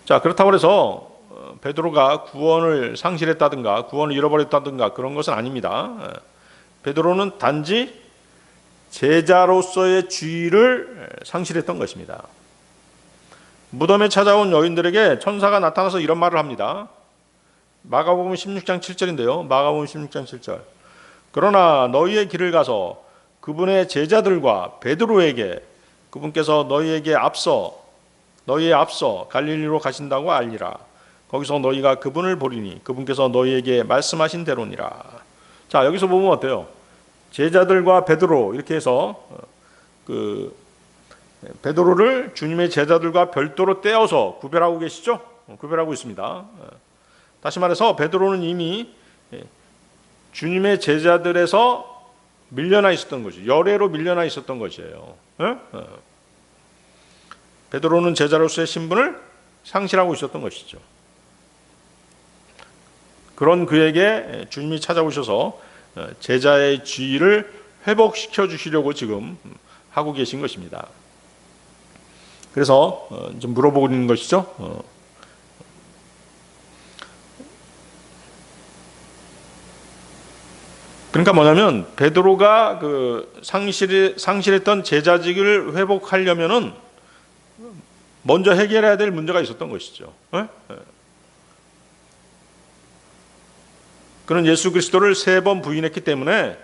[SPEAKER 1] 자, 그렇다고 해서 베드로가 구원을 상실했다든가 구원을 잃어버렸다든가 그런 것은 아닙니다. 베드로는 단지 제자로서의 지위를 상실했던 것입니다. 무덤에 찾아온 여인들에게 천사가 나타나서 이런 말을 합니다. 마가복음 16장 7절인데요. 마가복음 16장 7절. 그러나 너희의 길을 가서 그분의 제자들과 베드로에게 그분께서 너희에 앞서 갈릴리로 가신다고 알리라. 거기서 너희가 그분을 보리니 그분께서 너희에게 말씀하신 대로니라. 자, 여기서 보면 어때요? 제자들과 베드로 이렇게 해서 그 베드로를 주님의 제자들과 별도로 떼어서 구별하고 계시죠? 구별하고 있습니다. 다시 말해서 베드로는 이미 주님의 제자들에서 밀려나 있었던 거죠. 열애로 밀려나 있었던 것이에요. 베드로는 제자로서의 신분을 상실하고 있었던 것이죠. 그런 그에게 주님이 찾아오셔서 제자의 지위를 회복시켜 주시려고 지금 하고 계신 것입니다. 그래서 좀 물어보고 있는 것이죠. 그러니까 뭐냐면 베드로가 그 상실했던 제자직을 회복하려면은 먼저 해결해야 될 문제가 있었던 것이죠. 그는 예수 그리스도를 3번 부인했기 때문에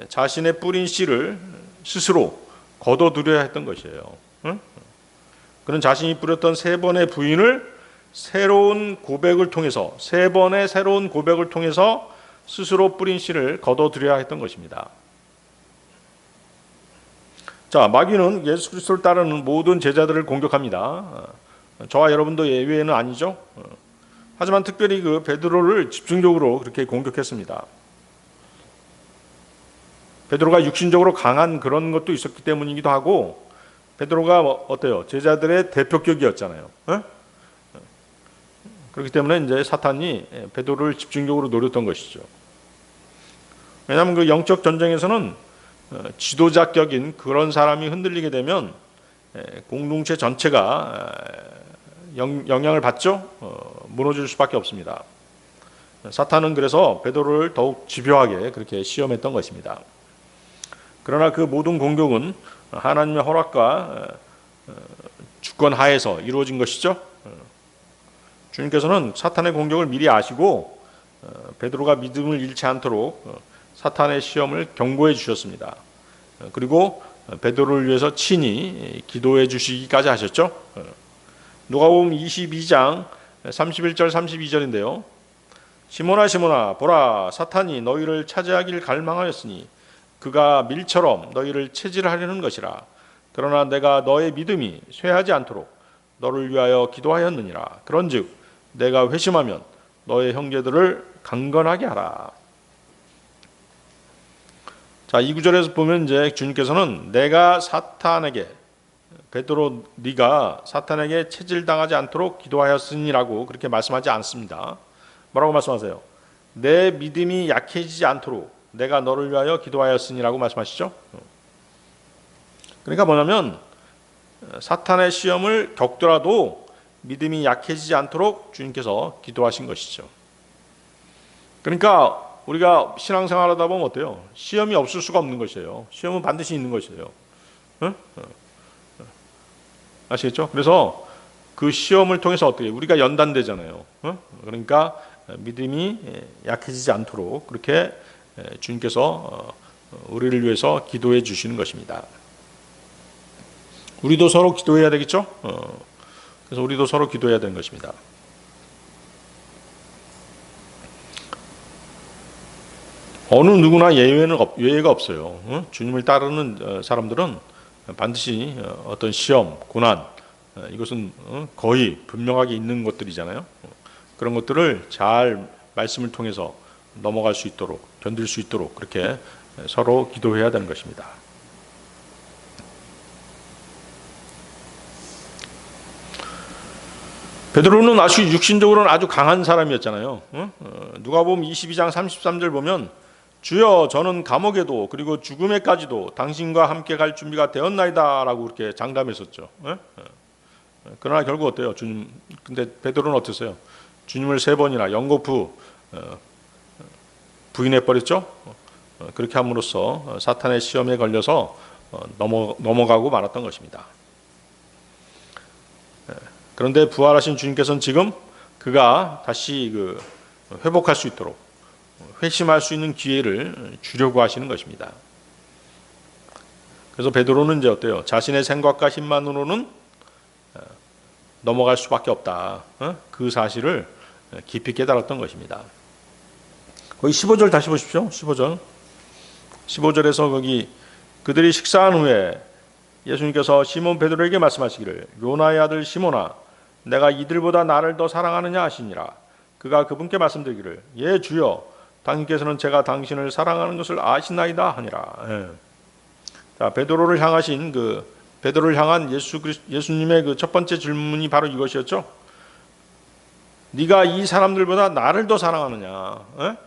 [SPEAKER 1] 자신의 뿌린 씨를 스스로 거둬들여야 했던 것이에요. 그는 자신이 뿌렸던 3번의 부인을 새로운 고백을 통해서 3번의 새로운 고백을 통해서 스스로 뿌린 씨를 거둬들여야 했던 것입니다. 자, 마귀는 예수 그리스도를 따르는 모든 제자들을 공격합니다. 저와 여러분도 예외는 아니죠. 하지만 특별히 그 베드로를 집중적으로 그렇게 공격했습니다. 베드로가 육신적으로 강한 그런 것도 있었기 때문이기도 하고 베드로가 어때요? 제자들의 대표격이었잖아요. 그렇기 때문에 이제 사탄이 베드로를 집중적으로 노렸던 것이죠. 왜냐하면 그 영적 전쟁에서는 지도자격인 그런 사람이 흔들리게 되면 공동체 전체가 영향을 받죠. 무너질 수밖에 없습니다. 사탄은 그래서 베드로를 더욱 집요하게 그렇게 시험했던 것입니다. 그러나 그 모든 공격은 하나님의 허락과 주권 하에서 이루어진 것이죠. 주님께서는 사탄의 공격을 미리 아시고 베드로가 믿음을 잃지 않도록 사탄의 시험을 경고해 주셨습니다. 그리고 베드로를 위해서 친히 기도해 주시기까지 하셨죠. 누가복음 22장 31절 32절인데요. 시몬아 시몬아 보라 사탄이 너희를 차지하길 갈망하였으니 그가 밀처럼 너희를 체질하려는 것이라. 그러나 내가 너의 믿음이 쇠하지 않도록 너를 위하여 기도하였느니라. 그런즉 내가 회심하면 너의 형제들을 강건하게 하라. 자, 이 구절에서 보면 이제 주님께서는 내가 사탄에게 베드로 네가 사탄에게 체질당하지 않도록 기도하였으니라고 그렇게 말씀하지 않습니다. 뭐라고 말씀하세요? 내 믿음이 약해지지 않도록 내가 너를 위하여 기도하였으니라고 말씀하시죠. 그러니까 뭐냐면 사탄의 시험을 겪더라도 믿음이 약해지지 않도록 주님께서 기도하신 것이죠. 그러니까 우리가 신앙생활하다 보면 어때요? 시험이 없을 수가 없는 것이에요. 시험은 반드시 있는 것이에요. 아시겠죠? 그래서 그 시험을 통해서 어떻게 우리가 연단되잖아요. 그러니까 믿음이 약해지지 않도록 그렇게 주님께서 우리를 위해서 기도해 주시는 것입니다. 우리도 서로 기도해야 되겠죠? 그래서 우리도 서로 기도해야 되는 것입니다. 어느 누구나 예외가 없어요. 주님을 따르는 사람들은 반드시 어떤 시험, 고난, 이것은 거의 분명하게 있는 것들이잖아요. 그런 것들을 잘 말씀을 통해서 넘어갈 수 있도록, 견딜 수 있도록 그렇게 서로 기도해야 되는 것입니다. 베드로는 아주 육신적으로는 아주 강한 사람이었잖아요. 누가복음 22장 33절 보면 주여 저는 감옥에도 그리고 죽음에까지도 당신과 함께 갈 준비가 되었나이다라고 그렇게 장담했었죠. 그러나 결국 어때요? 주님 근데 베드로는 어땠어요? 주님을 3번이나 연거푸 부인해 버렸죠. 그렇게 함으로써 사탄의 시험에 걸려서 넘어가고 말았던 것입니다. 그런데 부활하신 주님께서는 지금 그가 다시 회복할 수 있도록 회심할 수 있는 기회를 주려고 하시는 것입니다. 그래서 베드로는 이제 어때요? 자신의 생각과 힘만으로는 넘어갈 수밖에 없다. 그 사실을 깊이 깨달았던 것입니다. 거기 15절 다시 보십시오. 15절. 15절에서 거기 그들이 식사한 후에 예수님께서 시몬 베드로에게 말씀하시기를 요나의 아들 시몬아 내가 이들보다 나를 더 사랑하느냐 하시니라. 그가 그분께 말씀드리기를 예 주여 당신께서는 제가 당신을 사랑하는 것을 아시나이다 하니라. 예. 자, 베드로를 향한 예수님의 그 첫 번째 질문이 바로 이것이었죠. 네가 이 사람들보다 나를 더 사랑하느냐? 예?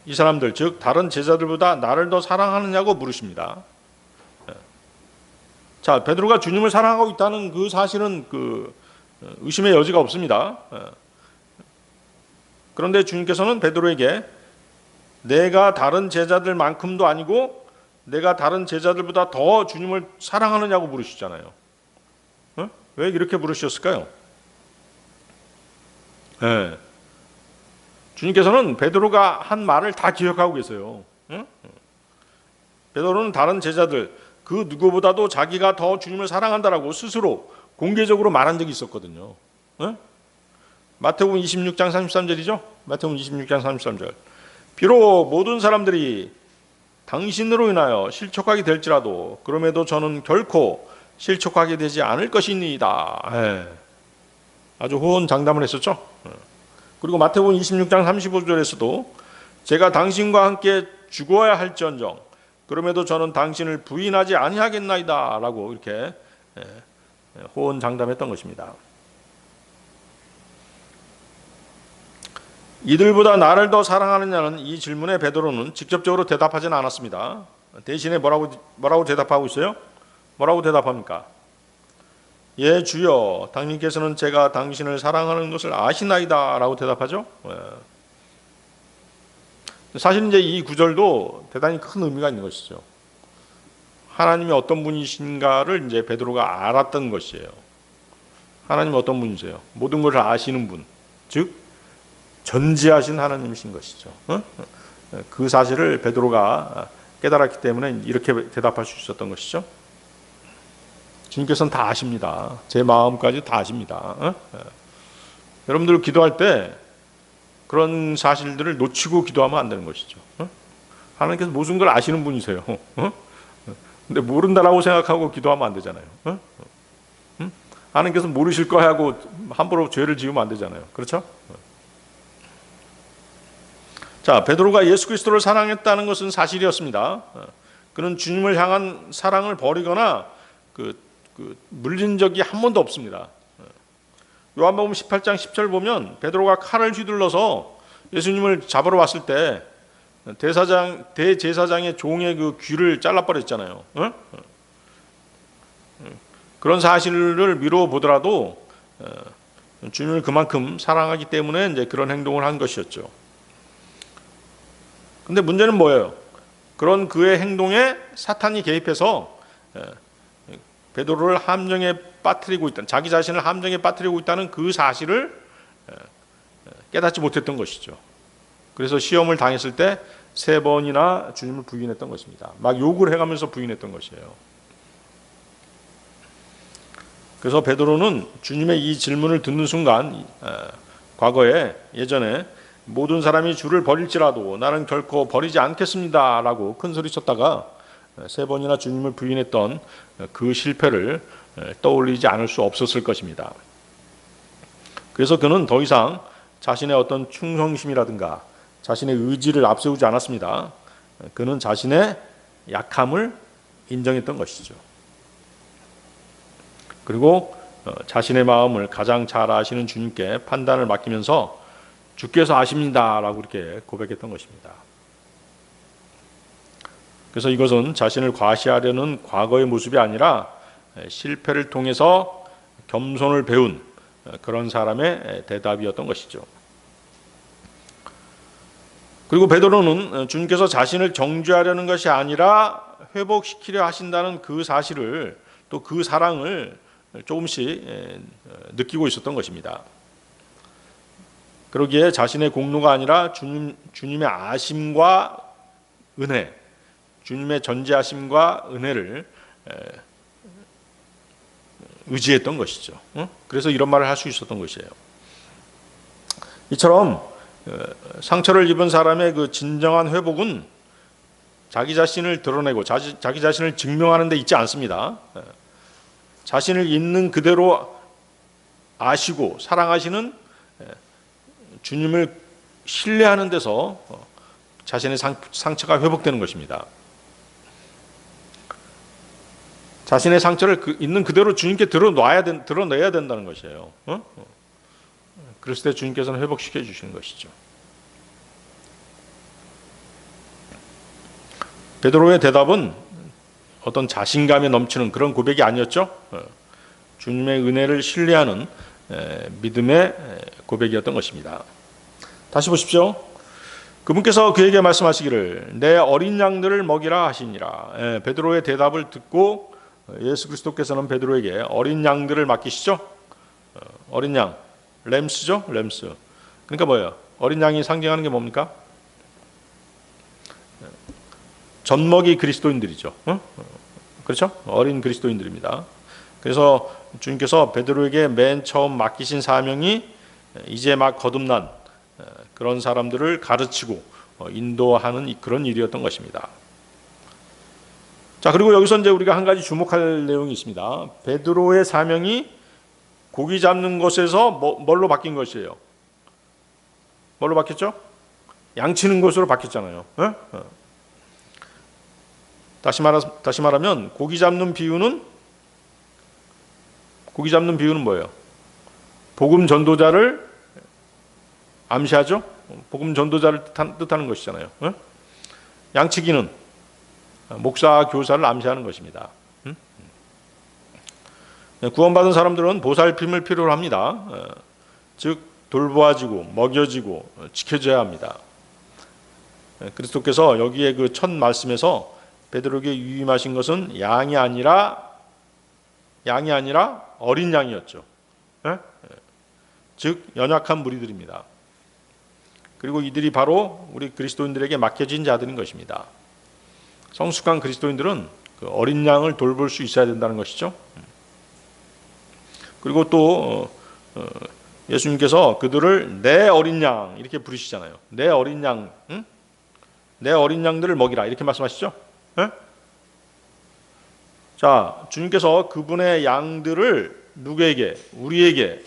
[SPEAKER 1] 이 사람들 즉 다른 제자들보다 나를 더 사랑하느냐고 물으십니다. 예. 자, 베드로가 주님을 사랑하고 있다는 그 사실은 의심의 여지가 없습니다. 예. 그런데 주님께서는 베드로에게 내가 다른 제자들만큼도 아니고 내가 다른 제자들보다 더 주님을 사랑하느냐고 물으시잖아요. 어? 왜 이렇게 물으셨을까요? 네. 주님께서는 베드로가 한 말을 다 기억하고 계세요. 응? 베드로는 다른 제자들 그 누구보다도 자기가 더 주님을 사랑한다라고 스스로 공개적으로 말한 적이 있었거든요. 응? 마태복음 26장 33절이죠. 마태복음 26장 33절. 비록 모든 사람들이 당신으로 인하여 실족하게 될지라도 그럼에도 저는 결코 실족하게 되지 않을 것이니이다. 예. 아주 호언장담을 했었죠. 그리고 마태복음 26장 35절에서도 제가 당신과 함께 죽어야 할지언정 그럼에도 저는 당신을 부인하지 아니하겠나이다 라고 이렇게 호언장담했던 것입니다. 이들보다 나를 더 사랑하느냐는 이 질문에 베드로는 직접적으로 대답하지는 않았습니다. 대신에 뭐라고 대답하고 있어요? 뭐라고 대답합니까? 예 주여 당신께서는 제가 당신을 사랑하는 것을 아시나이다 라고 대답하죠. 사실 이제 이 구절도 대단히 큰 의미가 있는 것이죠. 하나님이 어떤 분이신가를 이제 베드로가 알았던 것이에요. 하나님이 어떤 분이세요? 모든 것을 아시는 분, 즉 전지하신 하나님이신 것이죠. 그 사실을 베드로가 깨달았기 때문에 이렇게 대답할 수 있었던 것이죠. 주님께서는 다 아십니다. 제 마음까지 다 아십니다. 여러분들 기도할 때 그런 사실들을 놓치고 기도하면 안 되는 것이죠. 하나님께서 모든 걸 아시는 분이세요. 근데 모른다라고 생각하고 기도하면 안 되잖아요. 하나님께서 모르실 거 하고 함부로 죄를 지으면 안 되잖아요. 그렇죠? 자, 베드로가 예수 그리스도를 사랑했다는 것은 사실이었습니다. 그는 주님을 향한 사랑을 버리거나 물린 적이 한 번도 없습니다. 요한복음 18장 10절 보면 베드로가 칼을 휘둘러서 예수님을 잡으러 왔을 때 대제사장의 종의 그 귀를 잘라버렸잖아요. 그런 사실을 미루어 보더라도 주님을 그만큼 사랑하기 때문에 이제 그런 행동을 한 것이었죠. 근데 문제는 뭐예요? 그런 그의 행동에 사탄이 개입해서 베드로를 함정에 빠뜨리고 있다는, 자기 자신을 함정에 빠뜨리고 있다는 그 사실을 깨닫지 못했던 것이죠. 그래서 시험을 당했을 때 3번이나 주님을 부인했던 것입니다. 막 욕을 해가면서 부인했던 것이에요. 그래서 베드로는 주님의 이 질문을 듣는 순간 과거에 예전에 모든 사람이 주를 버릴지라도 나는 결코 버리지 않겠습니다 라고 큰 소리 쳤다가 3번이나 주님을 부인했던 그 실패를 떠올리지 않을 수 없었을 것입니다. 그래서 그는 더 이상 자신의 어떤 충성심이라든가 자신의 의지를 앞세우지 않았습니다. 그는 자신의 약함을 인정했던 것이죠. 그리고 자신의 마음을 가장 잘 아시는 주님께 판단을 맡기면서 주께서 아십니다 라고 이렇게 고백했던 것입니다. 그래서 이것은 자신을 과시하려는 과거의 모습이 아니라 실패를 통해서 겸손을 배운 그런 사람의 대답이었던 것이죠. 그리고 베드로는 주님께서 자신을 정죄하려는 것이 아니라 회복시키려 하신다는 그 사실을, 또 그 사랑을 조금씩 느끼고 있었던 것입니다. 그러기에 자신의 공로가 아니라 주님의 아심과 은혜, 주님의 전지하심과 은혜를 의지했던 것이죠. 그래서 이런 말을 할 수 있었던 것이에요. 이처럼 상처를 입은 사람의 그 진정한 회복은 자기 자신을 드러내고 자기 자신을 증명하는 데 있지 않습니다. 자신을 있는 그대로 아시고 사랑하시는 주님을 신뢰하는 데서 자신의 상처가 회복되는 것입니다. 자신의 상처를 있는 그대로 주님께 드러내야 된다는 것이에요. 그랬을 때 주님께서는 회복시켜 주시는 것이죠. 베드로의 대답은 어떤 자신감에 넘치는 그런 고백이 아니었죠. 주님의 은혜를 신뢰하는 믿음의 고백이었던 것입니다. 다시 보십시오. 그분께서 그에게 말씀하시기를 내 어린 양들을 먹이라 하시니라. 베드로의 대답을 듣고 예수 그리스도께서는 베드로에게 어린 양들을 맡기시죠. 어린 양, 램스죠. 램스. 그러니까 뭐예요? 어린 양이 상징하는 게 뭡니까? 젖먹이 그리스도인들이죠. 그렇죠? 어린 그리스도인들입니다. 그래서 주님께서 베드로에게 맨 처음 맡기신 사명이 이제 막 거듭난 그런 사람들을 가르치고 인도하는 그런 일이었던 것입니다. 자, 그리고 여기서 이제 우리가 한 가지 주목할 내용이 있습니다. 베드로의 사명이 고기 잡는 것에서 뭘로 바뀐 것이에요? 뭘로 바뀌었죠? 양치는 것으로 바뀌었잖아요. 다시 말하면 고기 잡는 비유는 뭐예요? 복음 전도자를 암시하죠. 복음 전도자를 뜻하는 것이잖아요. 양치기는 목사 교사를 암시하는 것입니다. 구원받은 사람들은 보살핌을 필요로 합니다. 즉 돌보아지고 먹여지고 지켜줘야 합니다. 그리스도께서 여기에 그 첫 말씀에서 베드로에게 유임하신 것은 양이 아니라 어린 양이었죠. 즉 연약한 무리들입니다. 그리고 이들이 바로 우리 그리스도인들에게 맡겨진 자들인 것입니다. 성숙한 그리스도인들은 그 어린 양을 돌볼 수 있어야 된다는 것이죠. 그리고 또 예수님께서 그들을 내 어린 양 이렇게 부르시잖아요. 내 어린 양, 내 어린 양들을 먹이라 이렇게 말씀하시죠. 자, 주님께서 그분의 양들을 누구에게? 우리에게,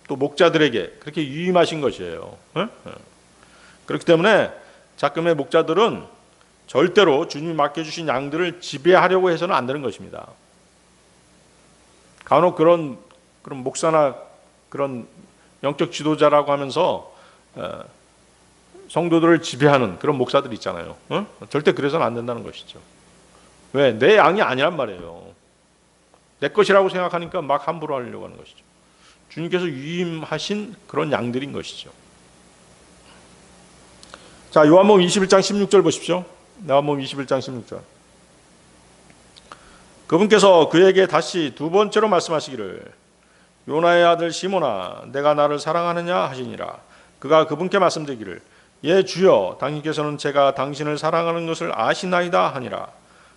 [SPEAKER 1] 또 목자들에게 그렇게 유임하신 것이에요. 그렇기 때문에 작금의 목자들은 절대로 주님이 맡겨주신 양들을 지배하려고 해서는 안 되는 것입니다. 간혹 그런 목사나 그런 영적 지도자라고 하면서 성도들을 지배하는 그런 목사들이 있잖아요. 절대 그래서는 안 된다는 것이죠. 왜? 내 양이 아니란 말이에요. 내 것이라고 생각하니까 막 함부로 하려고 하는 것이죠. 주님께서 유임하신 그런 양들인 것이죠. 자, 요한복음 21장 16절 보십시오. 요한복음 21장 16절. 그분께서 그에게 다시 두 번째로 말씀하시기를 요나의 아들 시몬아 내가 나를 사랑하느냐 하시니라. 그가 그분께 말씀드리기를 예 주여 당신께서는 제가 당신을 사랑하는 것을 아시나이다 하니라.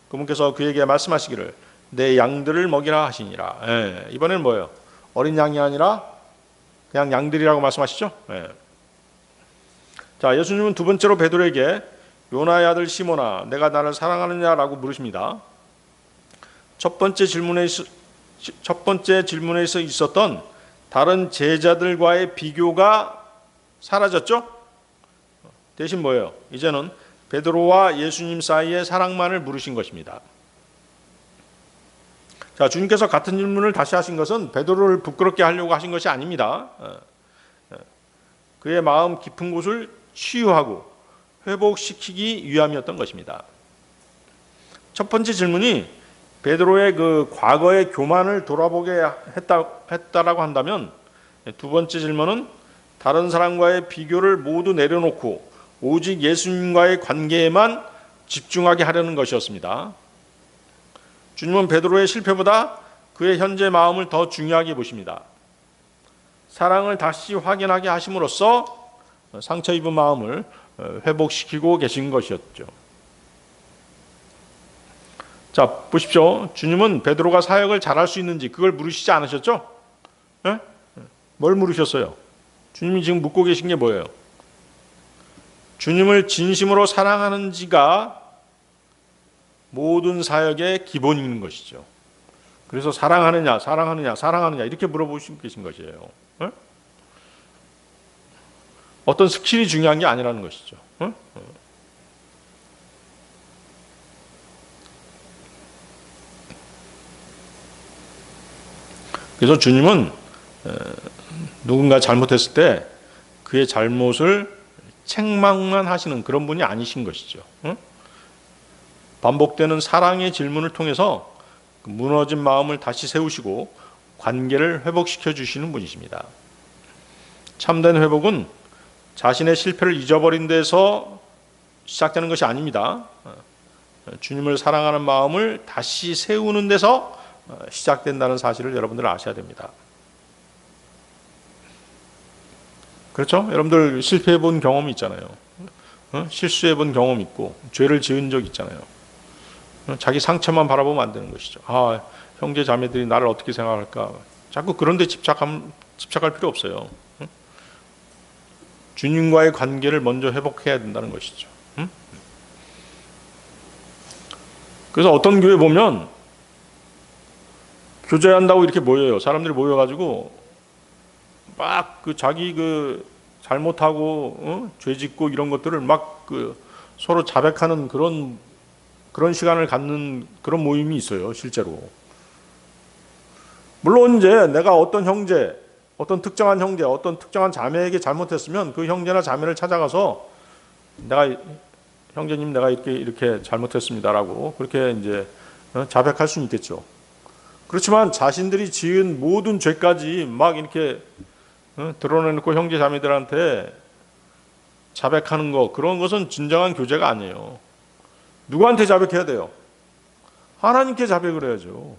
[SPEAKER 1] 그분께서 그에게 말씀하시기를 내 양들을 먹이라 하시니라. 이번에는 뭐예요? 어린 양이 아니라 그냥 양들이라고 말씀하시죠. 자, 예수님은 두 번째로 베드로에게 요나의 아들 시몬아 내가 나를 사랑하느냐라고 물으십니다. 첫 번째 질문에서 있었던 다른 제자들과의 비교가 사라졌죠? 대신 뭐예요? 이제는 베드로와 예수님 사이의 사랑만을 물으신 것입니다. 자, 주님께서 같은 질문을 다시 하신 것은 베드로를 부끄럽게 하려고 하신 것이 아닙니다. 그의 마음 깊은 곳을 치유하고 회복시키기 위함이었던 것입니다. 첫 번째 질문이 베드로의 그 과거의 교만을 돌아보게 했다라고 한다면 두 번째 질문은 다른 사람과의 비교를 모두 내려놓고 오직 예수님과의 관계에만 집중하게 하려는 것이었습니다. 주님은 베드로의 실패보다 그의 현재 마음을 더 중요하게 보십니다. 사랑을 다시 확인하게 하심으로써 상처 입은 마음을 회복시키고 계신 것이었죠. 자, 보십시오. 주님은 베드로가 사역을 잘할 수 있는지 그걸 물으시지 않으셨죠? 뭘 물으셨어요? 주님이 지금 묻고 계신 게 뭐예요? 주님을 진심으로 사랑하는지가 모든 사역의 기본인 것이죠. 그래서 사랑하느냐 이렇게 물어보시고 계신 것이에요. 어떤 스킬이 중요한 게 아니라는 것이죠. 그래서 주님은 누군가 잘못했을 때 그의 잘못을 책망만 하시는 그런 분이 아니신 것이죠. 반복되는 사랑의 질문을 통해서 무너진 마음을 다시 세우시고 관계를 회복시켜 주시는 분이십니다. 참된 회복은 자신의 실패를 잊어버린 데서 시작되는 것이 아닙니다. 주님을 사랑하는 마음을 다시 세우는 데서 시작된다는 사실을 여러분들 아셔야 됩니다. 그렇죠? 여러분들 실패해 본 경험이 있잖아요. 실수해 본 경험이 있고 죄를 지은 적 있잖아요. 자기 상처만 바라보면 안 되는 것이죠. 아, 형제 자매들이 나를 어떻게 생각할까? 자꾸 그런 데 집착할 필요 없어요. 주님과의 관계를 먼저 회복해야 된다는 것이죠. 그래서 어떤 교회 보면 교제한다고 이렇게 모여요. 사람들이 모여가지고 막 자기 잘못하고 죄 짓고 이런 것들을 막 서로 자백하는 그런 시간을 갖는 그런 모임이 있어요. 실제로. 물론 이제 내가 어떤 형제, 어떤 특정한 형제, 어떤 특정한 자매에게 잘못했으면 그 형제나 자매를 찾아가서 형제님 내가 이렇게 잘못했습니다라고 그렇게 이제 자백할 수는 있겠죠. 그렇지만 자신들이 지은 모든 죄까지 막 이렇게 드러내놓고 형제 자매들한테 자백하는 거, 그런 것은 진정한 교제가 아니에요. 누구한테 자백해야 돼요? 하나님께 자백을 해야죠.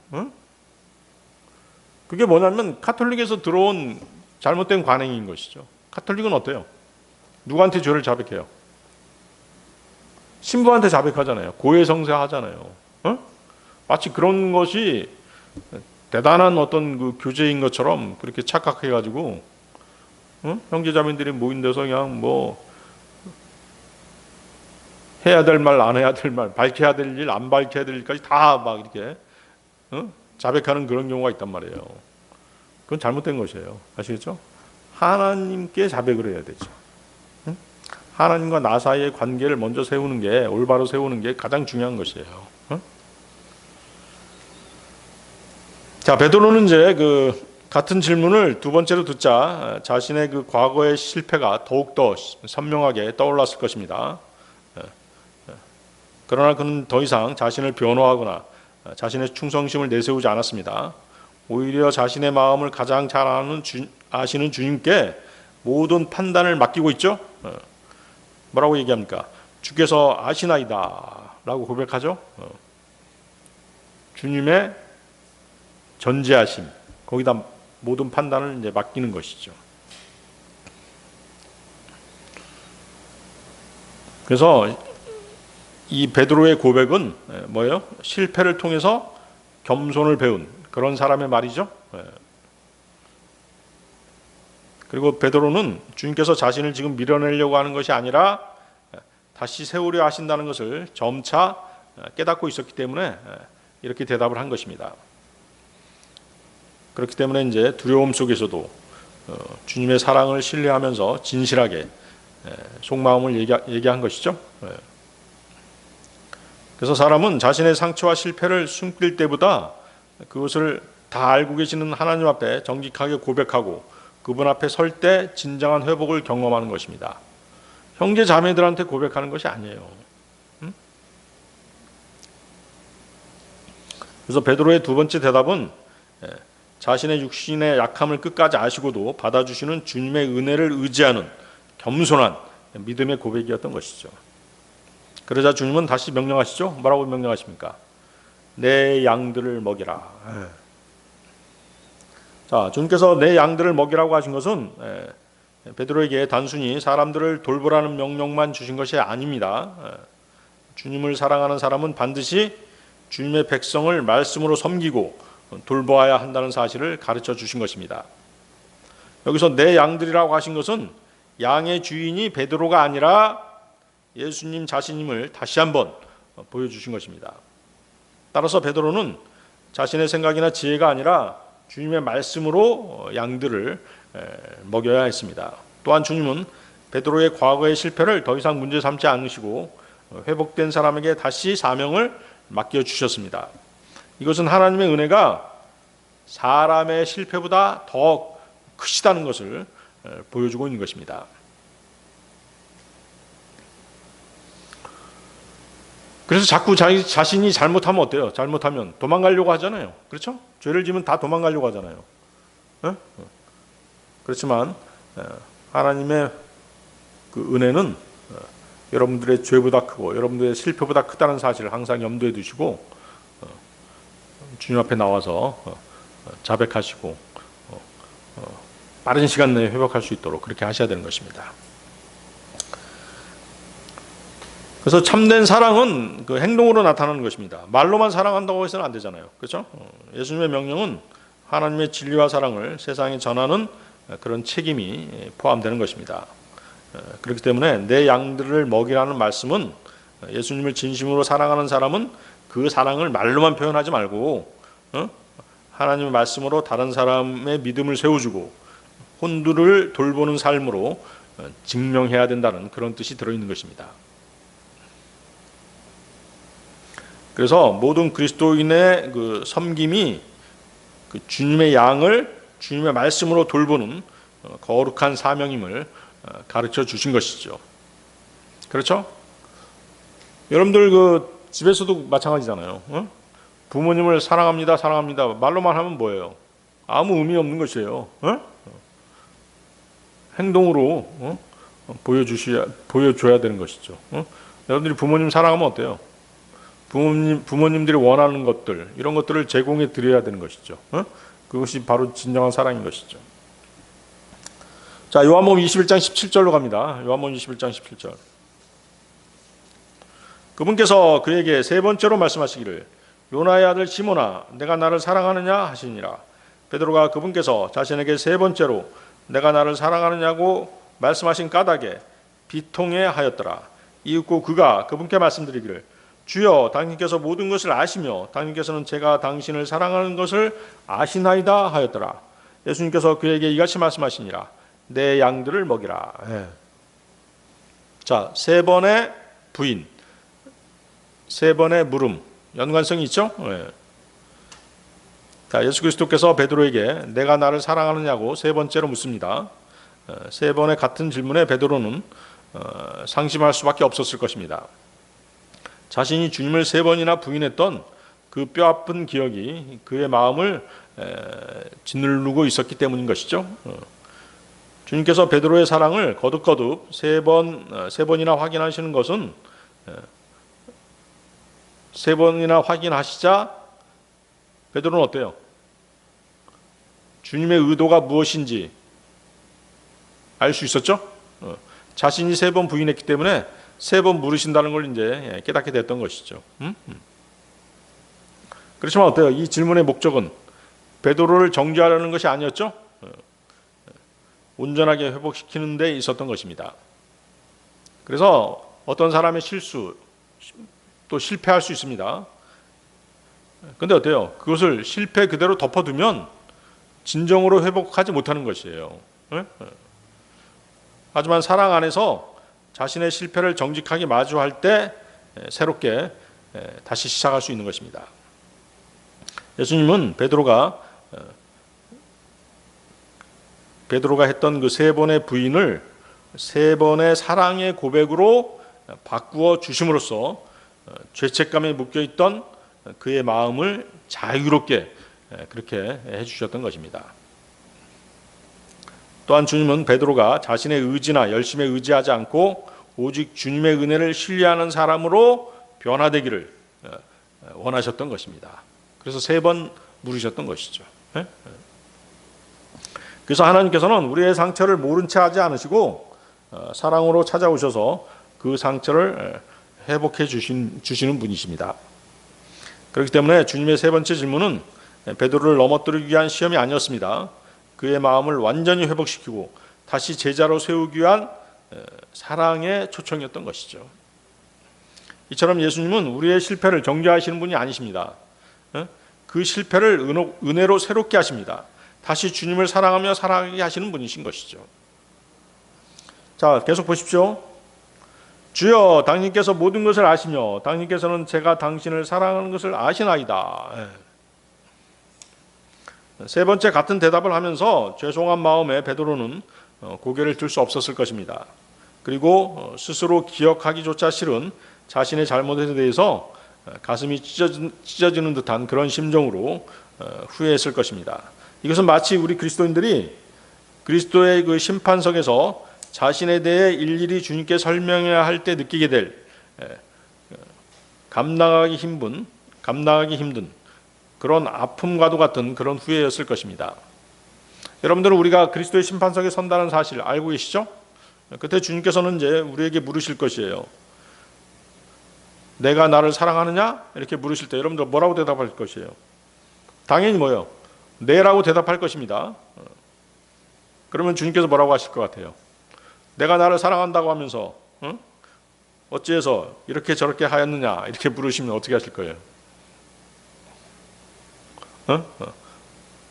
[SPEAKER 1] 그게 뭐냐면 카톨릭에서 들어온 잘못된 관행인 것이죠. 카톨릭은 어때요? 누구한테 죄를 자백해요? 신부한테 자백하잖아요. 고해성사 하잖아요. 마치 그런 것이 대단한 어떤 교제인 것처럼 그렇게 착각해가지고 형제자매들이 모인 데서 그냥 해야 될 말, 안 해야 될 말, 밝혀야 될 일, 안 밝혀야 될 일까지 다 막 이렇게 자백하는 그런 경우가 있단 말이에요. 그건 잘못된 것이에요. 아시겠죠? 하나님께 자백을 해야 되죠. 하나님과 나 사이의 관계를 먼저 세우는 게, 올바로 세우는 게 가장 중요한 것이에요. 자, 베드로는 이제 같은 질문을 두 번째로 듣자 자신의 과거의 실패가 더욱더 선명하게 떠올랐을 것입니다. 그러나 그는 더 이상 자신을 변호하거나 자신의 충성심을 내세우지 않았습니다. 오히려 자신의 마음을 가장 잘 아시는 주님께 모든 판단을 맡기고 있죠. 뭐라고 얘기합니까? 주께서 아시나이다 라고 고백하죠. 주님의 전지하심, 거기다 모든 판단을 이제 맡기는 것이죠. 그래서 이 베드로의 고백은 뭐예요? 실패를 통해서 겸손을 배운 그런 사람의 말이죠. 그리고 베드로는 주님께서 자신을 지금 밀어내려고 하는 것이 아니라 다시 세우려 하신다는 것을 점차 깨닫고 있었기 때문에 이렇게 대답을 한 것입니다. 그렇기 때문에 이제 두려움 속에서도 주님의 사랑을 신뢰하면서 진실하게 속마음을 얘기한 것이죠. 그래서 사람은 자신의 상처와 실패를 숨길 때보다 그것을 다 알고 계시는 하나님 앞에 정직하게 고백하고 그분 앞에 설 때 진정한 회복을 경험하는 것입니다. 형제 자매들한테 고백하는 것이 아니에요. 그래서 베드로의 두 번째 대답은 자신의 육신의 약함을 끝까지 아시고도 받아주시는 주님의 은혜를 의지하는 겸손한 믿음의 고백이었던 것이죠. 그러자 주님은 다시 명령하시죠. 뭐라고 명령하십니까? 내 양들을 먹이라. 자, 주님께서 내 양들을 먹이라고 하신 것은 베드로에게 단순히 사람들을 돌보라는 명령만 주신 것이 아닙니다. 주님을 사랑하는 사람은 반드시 주님의 백성을 말씀으로 섬기고 돌보아야 한다는 사실을 가르쳐 주신 것입니다. 여기서 내 양들이라고 하신 것은 양의 주인이 베드로가 아니라 예수님 자신임을 다시 한번 보여주신 것입니다. 따라서 베드로는 자신의 생각이나 지혜가 아니라 주님의 말씀으로 양들을 먹여야 했습니다. 또한 주님은 베드로의 과거의 실패를 더 이상 문제 삼지 않으시고 회복된 사람에게 다시 사명을 맡겨주셨습니다. 이것은 하나님의 은혜가 사람의 실패보다 더 크시다는 것을 보여주고 있는 것입니다. 그래서 자꾸 자기 자신이 잘못하면 어때요? 잘못하면 도망가려고 하잖아요. 그렇죠? 죄를 지면 다 도망가려고 하잖아요. 그렇지만 하나님의 그 은혜는 여러분들의 죄보다 크고 여러분들의 실패보다 크다는 사실을 항상 염두에 두시고 주님 앞에 나와서 자백하시고 빠른 시간 내에 회복할 수 있도록 그렇게 하셔야 되는 것입니다. 그래서 참된 사랑은 그 행동으로 나타나는 것입니다. 말로만 사랑한다고 해서는 안 되잖아요. 그렇죠? 예수님의 명령은 하나님의 진리와 사랑을 세상에 전하는 그런 책임이 포함되는 것입니다. 그렇기 때문에 내 양들을 먹이라는 말씀은 예수님을 진심으로 사랑하는 사람은 그 사랑을 말로만 표현하지 말고 하나님의 말씀으로 다른 사람의 믿음을 세워주고 혼두를 돌보는 삶으로 증명해야 된다는 그런 뜻이 들어있는 것입니다. 그래서 모든 그리스도인의 그 섬김이 그 주님의 양을 주님의 말씀으로 돌보는 거룩한 사명임을 가르쳐 주신 것이죠. 그렇죠? 여러분들 그 집에서도 마찬가지잖아요. 부모님을 사랑합니다, 사랑합니다. 말로만 하면 뭐예요? 아무 의미 없는 것이에요. 행동으로 보여줘야 되는 것이죠. 여러분들이 부모님 사랑하면 어때요? 부모님들이 원하는 것들, 이런 것들을 제공해 드려야 되는 것이죠. 그것이 바로 진정한 사랑인 것이죠. 자, 요한복음 21장 17절로 갑니다. 요한복음 21장 17절. 그분께서 그에게 세 번째로 말씀하시기를 요나의 아들 시몬아 내가 나를 사랑하느냐 하시니라. 베드로가 그분께서 자신에게 세 번째로 내가 나를 사랑하느냐고 말씀하신 까닭에 비통해 하였더라. 이윽고 그가 그분께 말씀드리기를 주여 당신께서 모든 것을 아시며 당신께서는 제가 당신을 사랑하는 것을 아시나이다 하였더라. 예수님께서 그에게 이같이 말씀하시니라. 내 양들을 먹이라. 자, 세 번의 부인, 세 번의 물음, 연관성이 있죠? 자, 예수 그리스도께서 베드로에게 내가 나를 사랑하느냐고 세 번째로 묻습니다. 세 번의 같은 질문에 베드로는 상심할 수밖에 없었을 것입니다. 자신이 주님을 세 번이나 부인했던 그 뼈아픈 기억이 그의 마음을 짓누르고 있었기 때문인 것이죠. 주님께서 베드로의 사랑을 거듭거듭 세 번이나 확인하시는 것은 세 번이나 확인하시자 베드로는 어때요? 주님의 의도가 무엇인지 알 수 있었죠? 자신이 세 번 부인했기 때문에 세 번 물으신다는 걸 이제 깨닫게 됐던 것이죠. 그렇지만 어때요? 이 질문의 목적은 베드로를 정죄하려는 것이 아니었죠? 온전하게 회복시키는 데 있었던 것입니다. 그래서 어떤 사람의 실수, 또 실패할 수 있습니다. 근데 어때요? 그것을 실패 그대로 덮어두면 진정으로 회복하지 못하는 것이에요. 하지만 사랑 안에서 자신의 실패를 정직하게 마주할 때 새롭게 다시 시작할 수 있는 것입니다. 예수님은 베드로가 했던 그 세 번의 부인을 세 번의 사랑의 고백으로 바꾸어 주심으로써 죄책감에 묶여있던 그의 마음을 자유롭게 그렇게 해주셨던 것입니다. 또한 주님은 베드로가 자신의 의지나 열심에 의지하지 않고 오직 주님의 은혜를 신뢰하는 사람으로 변화되기를 원하셨던 것입니다. 그래서 세 번 물으셨던 것이죠. 그래서 하나님께서는 우리의 상처를 모른 채 하지 않으시고 사랑으로 찾아오셔서 그 상처를 회복해 주시는 분이십니다. 그렇기 때문에 주님의 세 번째 질문은 베드로를 넘어뜨리기 위한 시험이 아니었습니다. 그의 마음을 완전히 회복시키고 다시 제자로 세우기 위한 사랑의 초청이었던 것이죠. 이처럼 예수님은 우리의 실패를 정죄하시는 분이 아니십니다. 그 실패를 은혜로 새롭게 하십니다. 다시 주님을 사랑하며 살아가게 하시는 분이신 것이죠. 자, 계속 보십시오. 주여, 당신께서 모든 것을 아시며 당신께서는 제가 당신을 사랑하는 것을 아시나이다. 세 번째 같은 대답을 하면서 죄송한 마음에 베드로는 고개를 들 수 없었을 것입니다. 그리고 스스로 기억하기조차 싫은 자신의 잘못에 대해서 가슴이 찢어지는 듯한 그런 심정으로 후회했을 것입니다. 이것은 마치 우리 그리스도인들이 그리스도의 그 심판석에서 자신에 대해 일일이 주님께 설명해야 할 때 느끼게 될 감당하기 힘든 그런 아픔과도 같은 그런 후회였을 것입니다. 여러분들은 우리가 그리스도의 심판석에 선다는 사실 알고 계시죠? 그때 주님께서는 이제 우리에게 물으실 것이에요. 내가 나를 사랑하느냐? 이렇게 물으실 때 여러분들 뭐라고 대답할 것이에요? 당연히 뭐예요? 네라고 대답할 것입니다. 그러면 주님께서 뭐라고 하실 것 같아요? 내가 나를 사랑한다고 하면서 어찌해서 이렇게 저렇게 하였느냐? 이렇게 물으시면 어떻게 하실 거예요?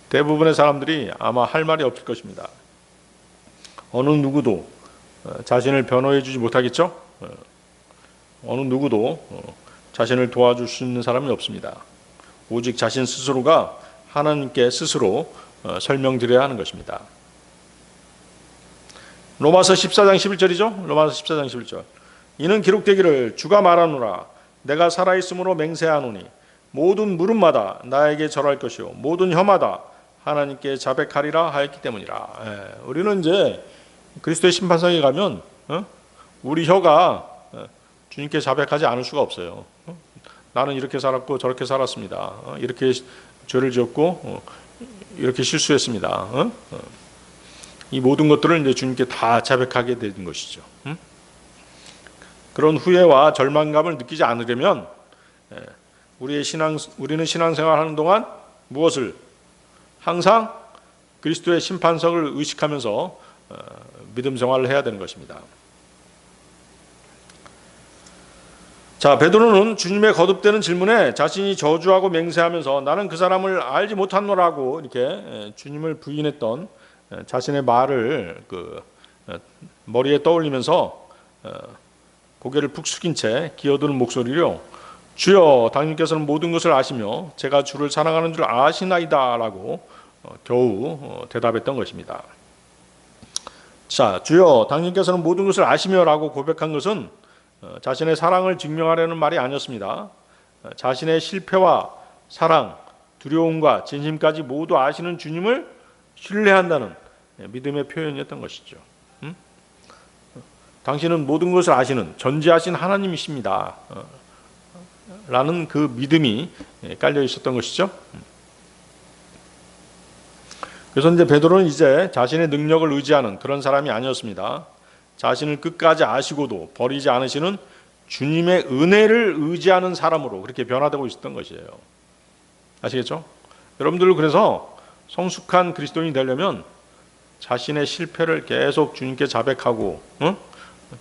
[SPEAKER 1] 대부분의 사람들이 아마 할 말이 없을 것입니다. 어느 누구도 자신을 변호해 주지 못하겠죠? 어느 누구도 자신을 도와줄 수 있는 사람이 없습니다. 오직 자신 스스로가 하나님께 스스로 설명드려야 하는 것입니다. 로마서 14장 11절이죠. 로마서 14장 11절. 이는 기록되기를 주가 말하노라 내가 살아있으므로 맹세하노니 모든 물음마다 나에게 절할 것이요 모든 혀마다 하나님께 자백하리라 하였기 때문이라. 우리는 이제 그리스도의 심판석에 가면 우리 혀가 주님께 자백하지 않을 수가 없어요. 나는 이렇게 살았고 저렇게 살았습니다. 이렇게 죄를 지었고 이렇게 실수했습니다. 이 모든 것들을 이제 주님께 다 자백하게 되는 것이죠. 그런 후회와 절망감을 느끼지 않으려면 우리는 신앙생활하는 동안 무엇을 항상 그리스도의 심판석을 의식하면서 믿음 생활을 해야 되는 것입니다. 자, 베드로는 주님의 거듭되는 질문에 자신이 저주하고 맹세하면서 나는 그 사람을 알지 못하노라고 이렇게 주님을 부인했던 자신의 말을 머리에 떠올리면서 고개를 푹 숙인 채 기어드는 목소리로 주여 당신께서는 모든 것을 아시며 제가 주를 사랑하는 줄 아시나이다 라고 겨우 대답했던 것입니다. 자, 주여 당신께서는 모든 것을 아시며 라고 고백한 것은 자신의 사랑을 증명하려는 말이 아니었습니다. 자신의 실패와 사랑, 두려움과 진심까지 모두 아시는 주님을 신뢰한다는 믿음의 표현이었던 것이죠. 당신은 모든 것을 아시는 전지하신 하나님이십니다. 라는 그 믿음이 깔려 있었던 것이죠. 그래서 이제 베드로는 이제 자신의 능력을 의지하는 그런 사람이 아니었습니다. 자신을 끝까지 아시고도 버리지 않으시는 주님의 은혜를 의지하는 사람으로 그렇게 변화되고 있었던 것이에요. 아시겠죠? 여러분들 그래서 성숙한 그리스도인이 되려면 자신의 실패를 계속 주님께 자백하고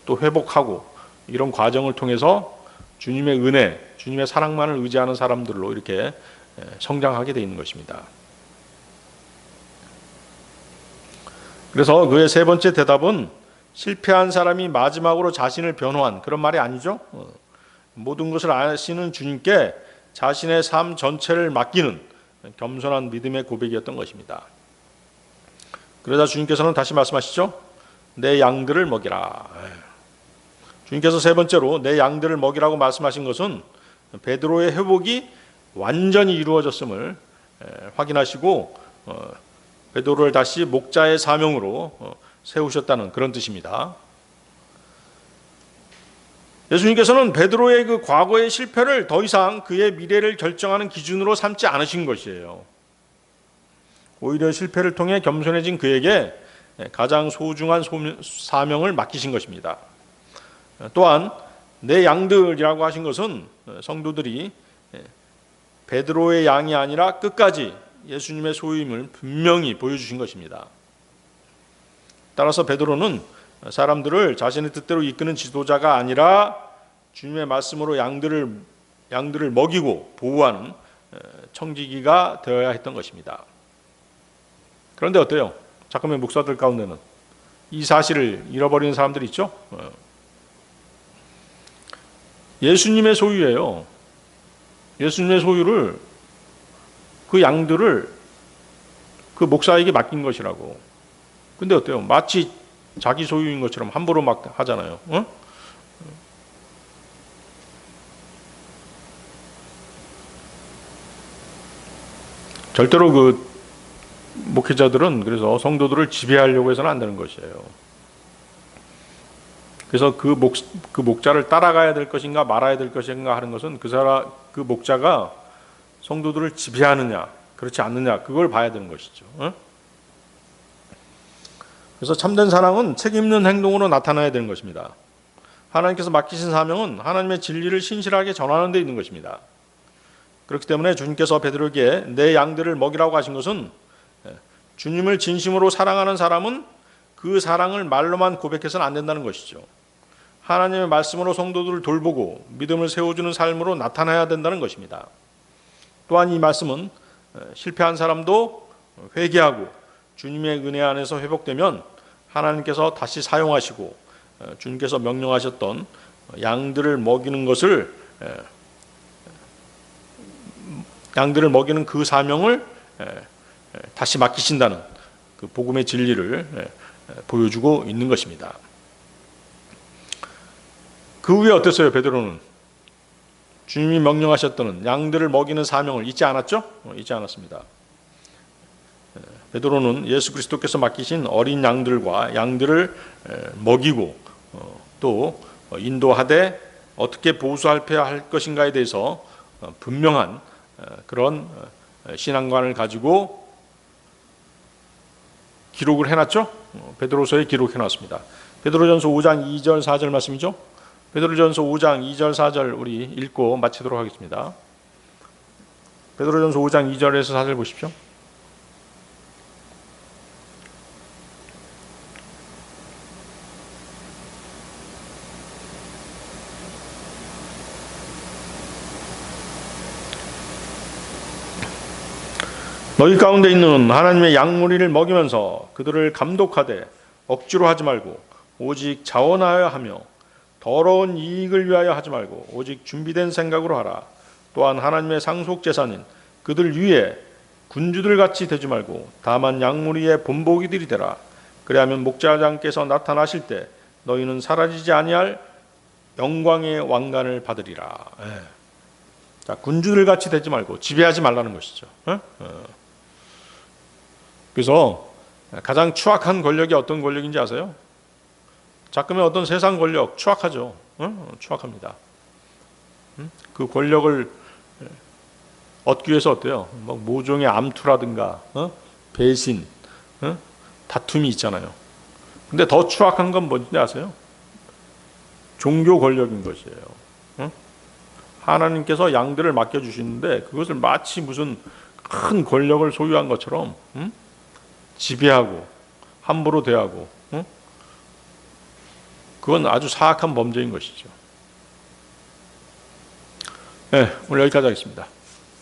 [SPEAKER 1] 또 회복하고 이런 과정을 통해서 주님의 은혜, 주님의 사랑만을 의지하는 사람들로 이렇게 성장하게 되어 있는 것입니다. 그래서 그의 세 번째 대답은 실패한 사람이 마지막으로 자신을 변호한 그런 말이 아니죠. 모든 것을 아시는 주님께 자신의 삶 전체를 맡기는 겸손한 믿음의 고백이었던 것입니다. 그러자 주님께서는 다시 말씀하시죠. 내 양들을 먹이라. 주님께서 세 번째로 내 양들을 먹이라고 말씀하신 것은 베드로의 회복이 완전히 이루어졌음을 확인하시고 베드로를 다시 목자의 사명으로 세우셨다는 그런 뜻입니다. 예수님께서는 베드로의 그 과거의 실패를 더 이상 그의 미래를 결정하는 기준으로 삼지 않으신 것이에요. 오히려 실패를 통해 겸손해진 그에게 가장 소중한 사명을 맡기신 것입니다. 또한 내 양들이라고 하신 것은 성도들이 베드로의 양이 아니라 끝까지 예수님의 소유임을 분명히 보여주신 것입니다. 따라서 베드로는 사람들을 자신의 뜻대로 이끄는 지도자가 아니라 주님의 말씀으로 양들을 먹이고 보호하는 청지기가 되어야 했던 것입니다. 그런데 어때요? 잠깐만 목사들 가운데는 이 사실을 잃어버리는 사람들이 있죠. 예수님의 소유예요. 예수님의 소유를, 그 양들을 그 목사에게 맡긴 것이라고. 근데 어때요? 마치 자기 소유인 것처럼 함부로 막 하잖아요. 절대로 그 목회자들은 그래서 성도들을 지배하려고 해서는 안 되는 것이에요. 그래서 그 목자를 따라가야 될 것인가 말아야 될 것인가 하는 것은 그 목자가 성도들을 지배하느냐 그렇지 않느냐 그걸 봐야 되는 것이죠. 그래서 참된 사랑은 책임 있는 행동으로 나타나야 되는 것입니다. 하나님께서 맡기신 사명은 하나님의 진리를 신실하게 전하는 데 있는 것입니다. 그렇기 때문에 주님께서 베드로에게 내 양들을 먹이라고 하신 것은 주님을 진심으로 사랑하는 사람은 그 사랑을 말로만 고백해서는 안 된다는 것이죠. 하나님의 말씀으로 성도들을 돌보고 믿음을 세워주는 삶으로 나타나야 된다는 것입니다. 또한 이 말씀은 실패한 사람도 회개하고 주님의 은혜 안에서 회복되면 하나님께서 다시 사용하시고 주님께서 명령하셨던 양들을 먹이는 그 사명을 다시 맡기신다는 그 복음의 진리를 보여주고 있는 것입니다. 그 후에 어땠어요? 베드로는 주님이 명령하셨던 양들을 먹이는 사명을 잊지 않았죠? 잊지 않았습니다. 베드로는 예수 그리스도께서 맡기신 어린 양들을 먹이고 또 인도하되 어떻게 보수할패야 할 것인가에 대해서 분명한 그런 신앙관을 가지고 기록을 해놨죠. 베드로서에 기록해놨습니다. 베드로전서 5장 2절 4절 말씀이죠. 베드로전서 5장 2절 4절 우리 읽고 마치도록 하겠습니다. 베드로전서 5장 2절에서 4절 보십시오. 너희 가운데 있는 하나님의 양무리를 먹이면서 그들을 감독하되 억지로 하지 말고 오직 자원하여 하며 더러운 이익을 위하여 하지 말고 오직 준비된 생각으로 하라. 또한 하나님의 상속재산인 그들 위에 군주들같이 되지 말고 다만 양무리의 본보기들이 되라. 그리하면 목자장께서 나타나실 때 너희는 사라지지 아니할 영광의 왕관을 받으리라. 자, 군주들같이 되지 말고 지배하지 말라는 것이죠. 그래서 가장 추악한 권력이 어떤 권력인지 아세요? 자꾸만 어떤 세상 권력 추악하죠. 추악합니다. 그 권력을 얻기 위해서 어때요? 뭐 모종의 암투라든가 배신, 다툼이 있잖아요. 근데 더 추악한 건 뭔지 아세요? 종교 권력인 것이에요. 하나님께서 양들을 맡겨주시는데 그것을 마치 무슨 큰 권력을 소유한 것처럼 지배하고 함부로 대하고 그건 아주 사악한 범죄인 것이죠. 네, 오늘 여기까지 하겠습니다.